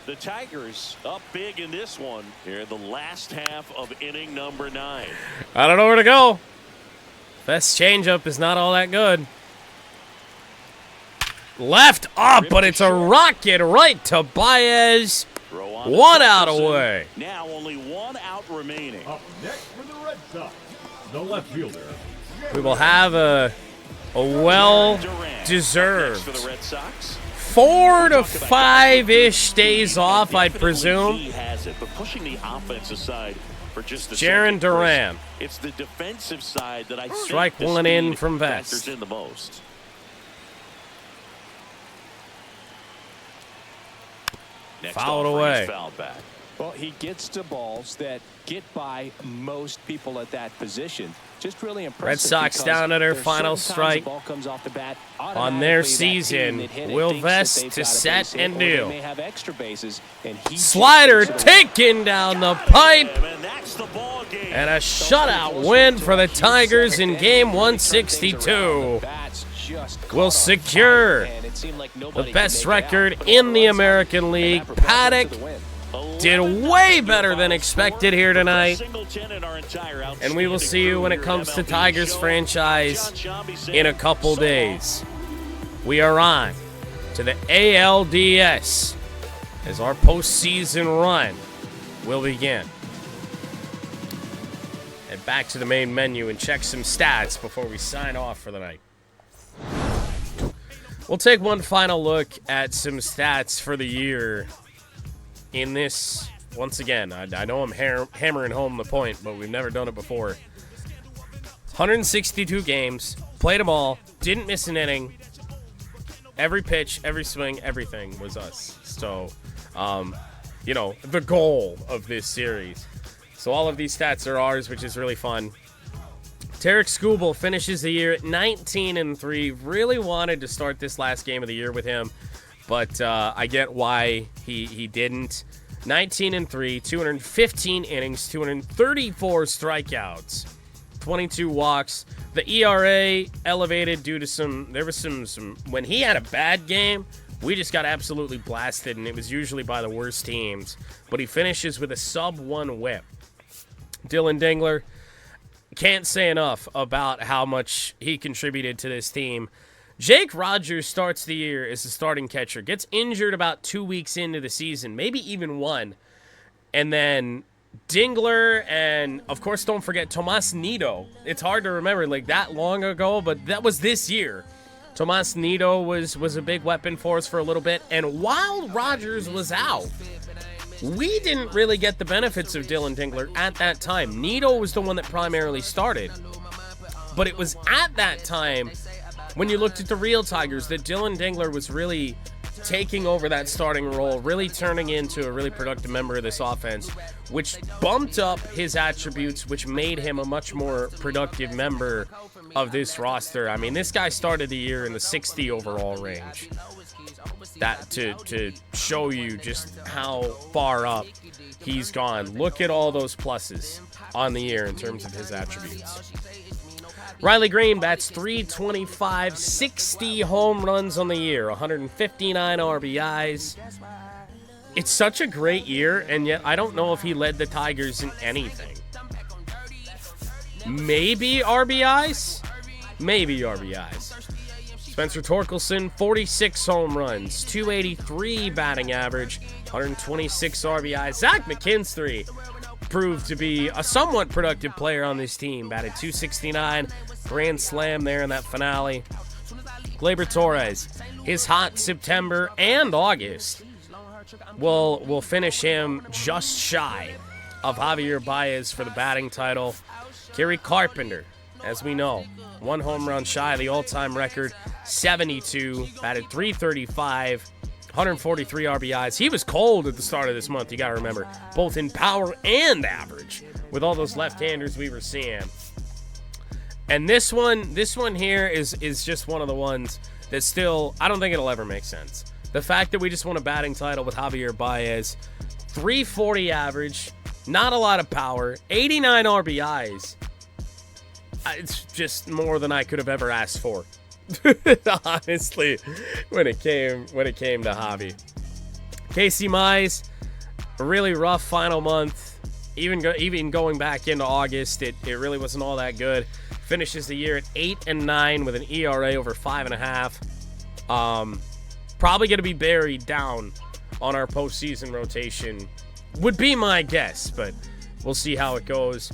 The Tigers up big in this one here in the last half of inning number 9. I don't know where to go. Best changeup is not all that good. Left up, but it's a rocket right to Baez. 1 out away. Now only 1 out remaining. Up next for the Red Sox, the left fielder. We will have a well-deserved For the Red Sox. 4 to 5-ish days off, I'd presume. He has it, but pushing the offensive side for just a Jaron second, Duran. It's the defensive side that I think Strike the 1 in speed from factors Vest. in the most. Next Fouled offering away. is fouled back. Well, he gets to balls that get by most people at that position. Just really impressive. Red Sox because down to their there's final certain times strike the ball comes off the bat, on their automatically that season. team that hit it Will thinks that Vest they've to got a set base hit, and or they deal. may have extra bases, and he Slider just takes it away. taken down the pipe. And that's the ball game. And a shutout win for the Tigers in game 162 will secure the best record in the American League. Paddock did way better than expected here tonight. And we will see you when it comes to Tigers franchise in a couple days. We are on to the ALDS as our postseason run will begin. Head back to the main menu and check some stats before we sign off for the night. We'll take one final look at some stats for the year in this. Once again, I know I'm hammering home the point, but we've never done it before. 162 games, played them all, didn't miss an inning. Every pitch, every swing, everything was us. So, you know, the goal of this series. So all of these stats are ours, which is really fun. Tarek Skubal finishes the year at 19-3. Really wanted to start this last game of the year with him, but I get why he didn't. 19-3, 215 innings, 234 strikeouts, 22 walks. The ERA elevated due to there was some when he had a bad game, we just got absolutely blasted, and it was usually by the worst teams. But he finishes with a sub-1 whip. Dylan Dingler, can't say enough about how much he contributed to this team. Jake Rogers starts the year as the starting catcher, gets injured about 2 weeks into the season, maybe even 1. And then Dingler and, of course, don't forget Tomas Nido. It's hard to remember like that long ago, but that was this year. Tomas Nido was a big weapon for us for a little bit. And while Rogers was out, we didn't really get the benefits of Dylan Dingler at that time. Nido was the one that primarily started. But it was at that time, when you looked at the real Tigers, that Dylan Dingler was really taking over that starting role, really turning into a really productive member of this offense, which bumped up his attributes, which made him a much more productive member of this roster. I mean, this guy started the year in the 60 overall range. That to show you just how far up he's gone. Look at all those pluses on the year in terms of his attributes. Riley Green bats .325, 60 home runs on the year, 159 RBIs. It's such a great year, and yet I don't know if he led the Tigers in anything. Maybe RBIs? Maybe RBIs. Spencer Torkelson, 46 home runs, 283 batting average, 126 RBIs. Zach McKinstry proved to be a somewhat productive player on this team. Batted .269, grand slam there in that finale. Gleyber Torres, his hot September and August. will finish him just shy of Javier Baez for the batting title. Kerry Carpenter, as we know, 1 home run shy of the all-time record, 72, batted .335, 143 RBIs. He was cold at the start of this month, you got to remember, both in power and average, with all those left-handers we were seeing. And this one here is just one of the ones that still, I don't think it'll ever make sense. The fact that we just won a batting title with Javier Baez, 340 average, not a lot of power, 89 RBIs. It's just more than I could have ever asked for. Honestly, when it came to Javi. Casey Mize, a really rough final month. Even going back into August, it really wasn't all that good. Finishes the year at 8-9 with an ERA over 5.5. Probably going to be buried down on our postseason rotation, would be my guess, but we'll see how it goes.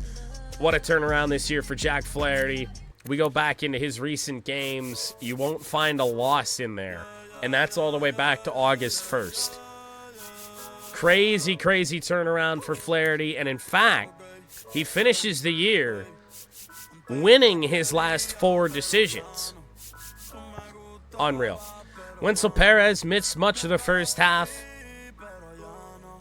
What a turnaround this year for Jack Flaherty. We go back into his recent games. You won't find a loss in there, and that's all the way back to August 1st. Crazy, crazy turnaround for Flaherty, and in fact, he finishes the year winning his last 4 decisions. Unreal. Wenzel Perez missed much of the first half.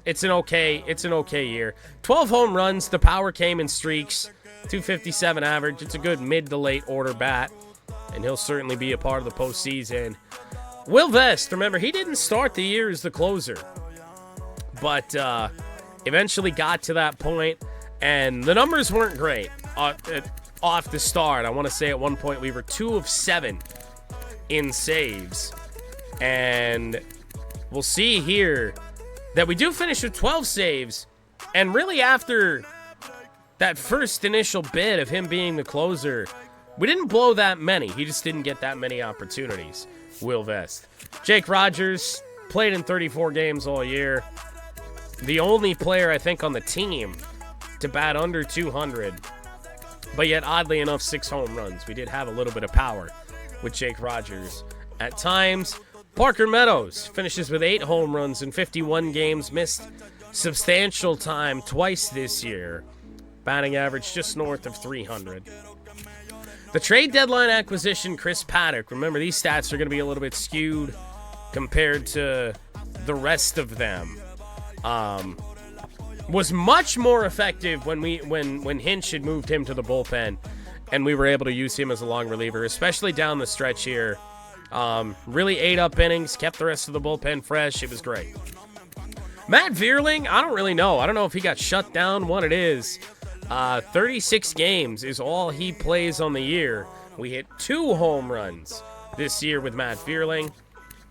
It's an okay year. 12 home runs. The power came in streaks. 257 average. It's a good mid to late order bat, and he'll certainly be a part of the postseason. Will Vest, remember, he didn't start the year as the closer, but eventually got to that point, and the numbers weren't great off the start. I want to say at one point we were 2 of 7 in saves, and we'll see here that we do finish with 12 saves, and really after that first initial bit of him being the closer, we didn't blow that many. He just didn't get that many opportunities. Will Vest. Jake Rogers played in 34 games all year. The only player, I think, on the team to bat under 200, but yet, oddly enough, 6 home runs. We did have a little bit of power with Jake Rogers at times. Parker Meadows finishes with 8 home runs in 51 games, missed substantial time twice this year. Batting average just north of 300. The trade deadline acquisition, Chris Paddock. Remember, these stats are going to be a little bit skewed compared to the rest of them. Was much more effective when Hinch had moved him to the bullpen, and we were able to use him as a long reliever, especially down the stretch here. Really ate up innings, kept the rest of the bullpen fresh. It was great. Matt Vierling, I don't really know. I don't know if he got shut down, what it is. 36 games is all he plays on the year. We hit 2 home runs this year with Matt Vierling.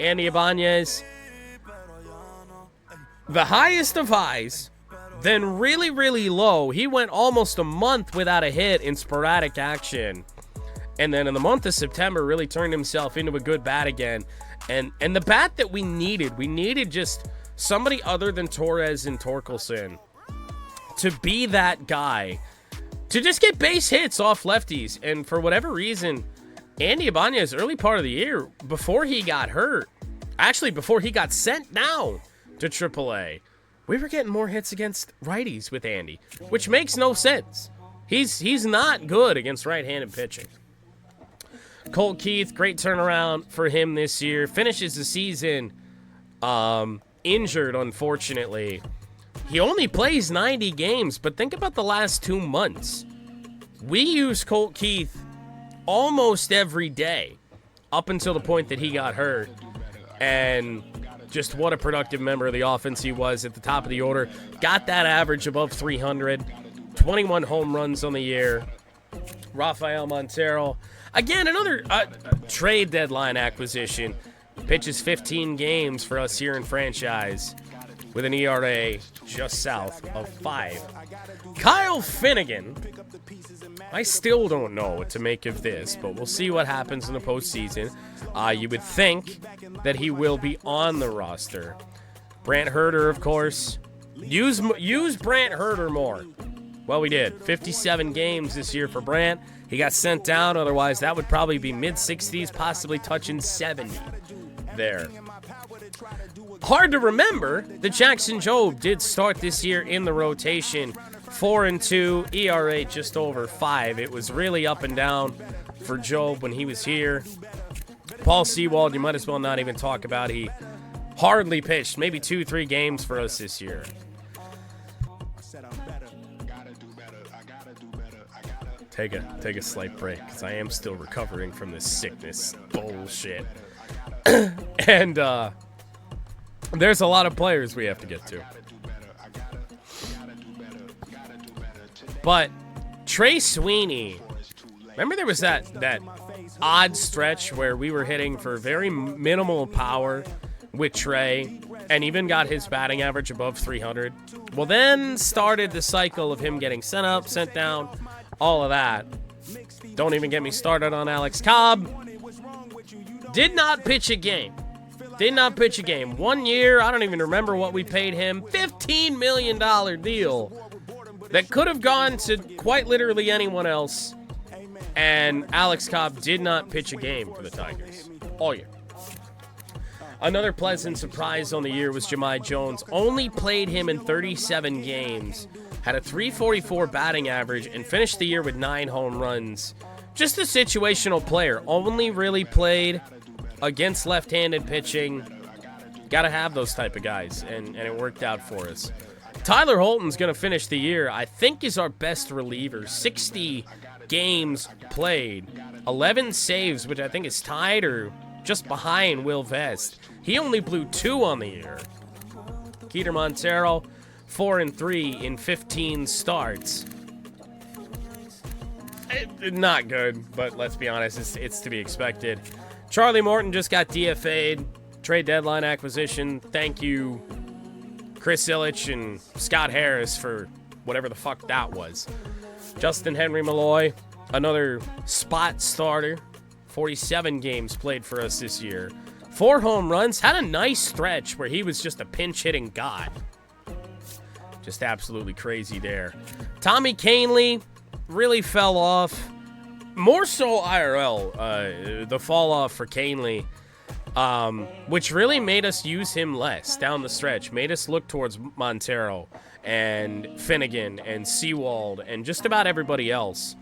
Andy Ibanez, the highest of highs, then really, really low. He went almost a month without a hit in sporadic action. And then in the month of September, really turned himself into a good bat again. And the bat that we needed just somebody other than Torres and Torkelson to be that guy, to just get base hits off lefties. And for whatever reason, Andy Ibanez, early part of the year, before he got hurt, actually before he got sent down to AAA, we were getting more hits against righties with Andy, which makes no sense. He's not good against right-handed pitching. Colt Keith, great turnaround for him this year. Finishes the season injured, unfortunately. He only plays 90 games, but think about the last 2 months. We use Colt Keith almost every day up until the point that he got hurt. And just what a productive member of the offense he was at the top of the order. Got that average above 300. 21 home runs on the year. Rafael Montero, again, another trade deadline acquisition. Pitches 15 games for us here in franchise with an ERA just south of 5. Kyle Finnegan, I still don't know what to make of this, but we'll see what happens in the postseason. You would think that he will be on the roster. Brant Herter, of course. Use Brant Herter more. Well, we did. 57 games this year for Brant. He got sent down. Otherwise, that would probably be mid-60s, possibly touching 70 there. Hard to remember that Jackson Jobe did start this year in the rotation. 4-2, ERA just over 5. It was really up and down for Jobe when he was here. Paul Sewald, you might as well not even talk about. He hardly pitched, maybe 2-3 games for us this year. Take a slight break, because I am still recovering from this sickness bullshit. And there's a lot of players we have to get to. But Trey Sweeney, remember there was that odd stretch where we were hitting for very minimal power with Trey, and even got his batting average above 300. Well, then started the cycle of him getting sent up, sent down, all of that. Don't even get me started on Alex Cobb. Did not pitch a game. 1 year, I don't even remember what we paid him. $15 million deal that could have gone to quite literally anyone else. And Alex Cobb did not pitch a game for the Tigers all year. Another pleasant surprise on the year was Jahmai Jones. Only played him in 37 games. Had a .344 batting average and finished the year with 9 home runs. Just a situational player. Only really played against left-handed pitching. Got to have those type of guys, and it worked out for us. Tyler Holton's going to finish the year, I think, is our best reliever. 60 games played. 11 saves, which I think is tied or just behind Will Vest. He only blew 2 on the year. Keter Montero, 4-3 in 15 starts. Not good, but let's be honest, it's to be expected. Charlie Morton just got DFA'd. Trade deadline acquisition. Thank you, Chris Ilitch and Scott Harris, for whatever the fuck that was. Justin Henry Malloy, another spot starter. 47 games played for us this year. 4 home runs. Had a nice stretch where he was just a pinch-hitting god. Just absolutely crazy there. Tommy Kahnle really fell off. More so IRL, the fall off for Kahnle, which really made us use him less down the stretch. Made us look towards Montero and Finnegan and Sewald and just about everybody else.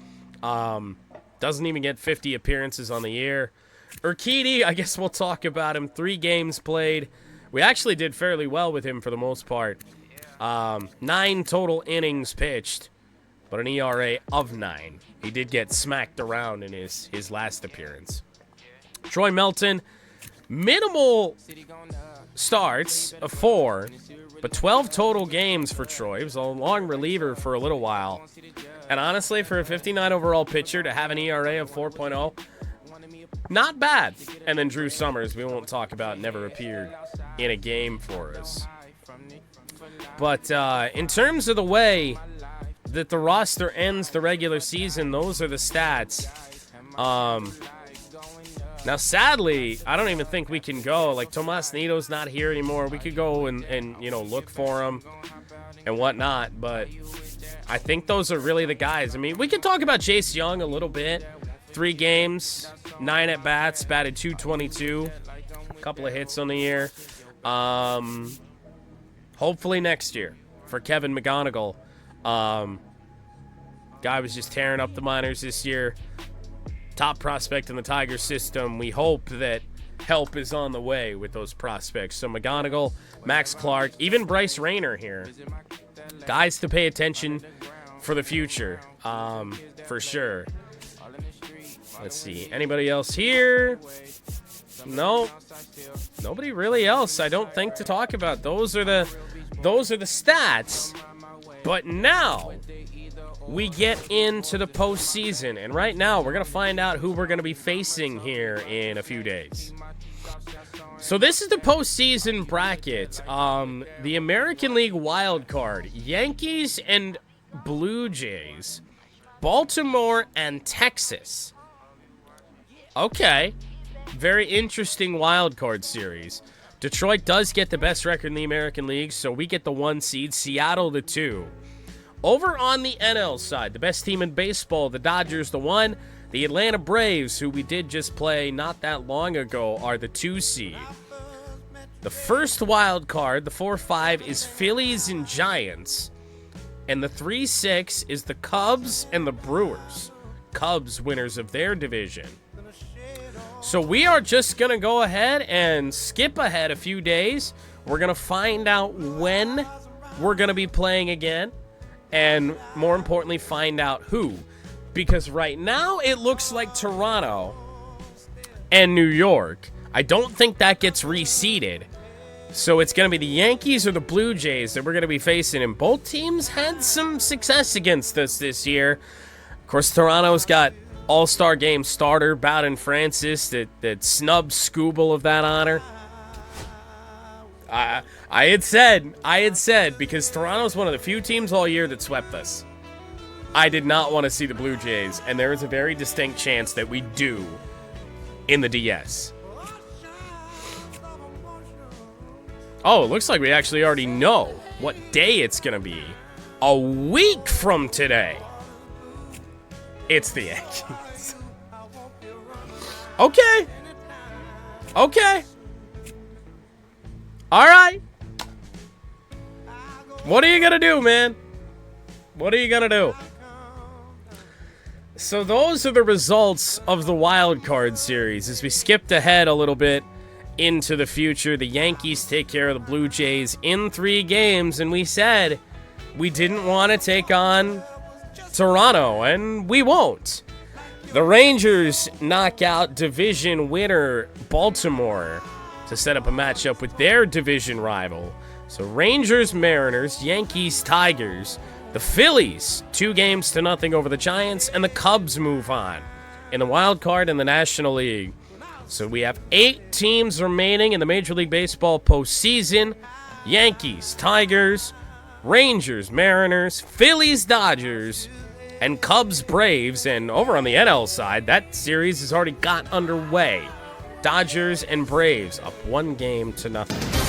Doesn't even get 50 appearances on the year. Urquidy, I guess we'll talk about him. 3 games played. We actually did fairly well with him for the most part. 9 total innings pitched, but an ERA of 9. He did get smacked around in his last appearance. Troy Melton, minimal starts of 4, but 12 total games for Troy. He was a long reliever for a little while. And honestly, for a 59 overall pitcher to have an ERA of 4.0, not bad. And then Drew Summers, we won't talk about, never appeared in a game for us. But in terms of the way that the roster ends the regular season, those are the stats. Now, sadly, I don't even think we can go. Like, Tomas Nito's not here anymore. We could go and look for him and whatnot, but I think those are really the guys. I mean, we could talk about Jace Young a little bit. 3 games, 9 at-bats, batted .222, a couple of hits on the year. Hopefully next year for Kevin McGonigal. Guy was just tearing up the minors this year. Top prospect in the Tigers system. We hope that help is on the way with those prospects. So McGonigal, Max Clark, even Bryce Rayner here. Guys to pay attention for the future, for sure. Let's see. Anybody else here? No. Nobody really else, I don't think, to talk about. Those are the stats. But now we get into the postseason, and right now we're going to find out who we're going to be facing here in a few days. So this is the postseason bracket. The American League wild card, Yankees and Blue Jays, Baltimore and Texas. Okay, very interesting wild card series. Detroit does get the best record in the American League, so we get the 1 seed, Seattle the 2. Over on the NL side, the best team in baseball, the Dodgers the 1. The Atlanta Braves, who we did just play not that long ago, are the 2 seed. The first wild card, the 4-5, is Phillies and Giants. And the 3-6 is the Cubs and the Brewers. Cubs winners of their division. So we are just going to go ahead and skip ahead a few days. We're going to find out when we're going to be playing again. And more importantly, find out who. Because right now, it looks like Toronto and New York. I don't think that gets reseeded. So it's going to be the Yankees or the Blue Jays that we're going to be facing. And both teams had some success against us this year. Of course, Toronto's got All-Star Game starter Bowden Francis that snubbed Scooble of that honor. I had said, because Toronto's one of the few teams all year that swept us. I did not want to see the Blue Jays, and there is a very distinct chance that we do in the DS. Oh, it looks like we actually already know what day it's going to be. A week from today. It's the Yankees. Okay. Okay. All right. What are you going to do, man? What are you going to do? So those are the results of the wild card series. As we skipped ahead a little bit into the future, the Yankees take care of the Blue Jays in 3 games, and we said we didn't want to take on Toronto, and we won't. The Rangers knock out division winner Baltimore to set up a matchup with their division rival. So Rangers, Mariners, Yankees, Tigers. The Phillies, 2-0 over the Giants, and the Cubs move on in the wild card in the National League. So we have 8 teams remaining in the Major League Baseball postseason. Yankees, Tigers, Rangers, Mariners, Phillies, Dodgers, and Cubs, Braves. And over on the NL side, that series has already got underway. Dodgers and Braves up 1-0.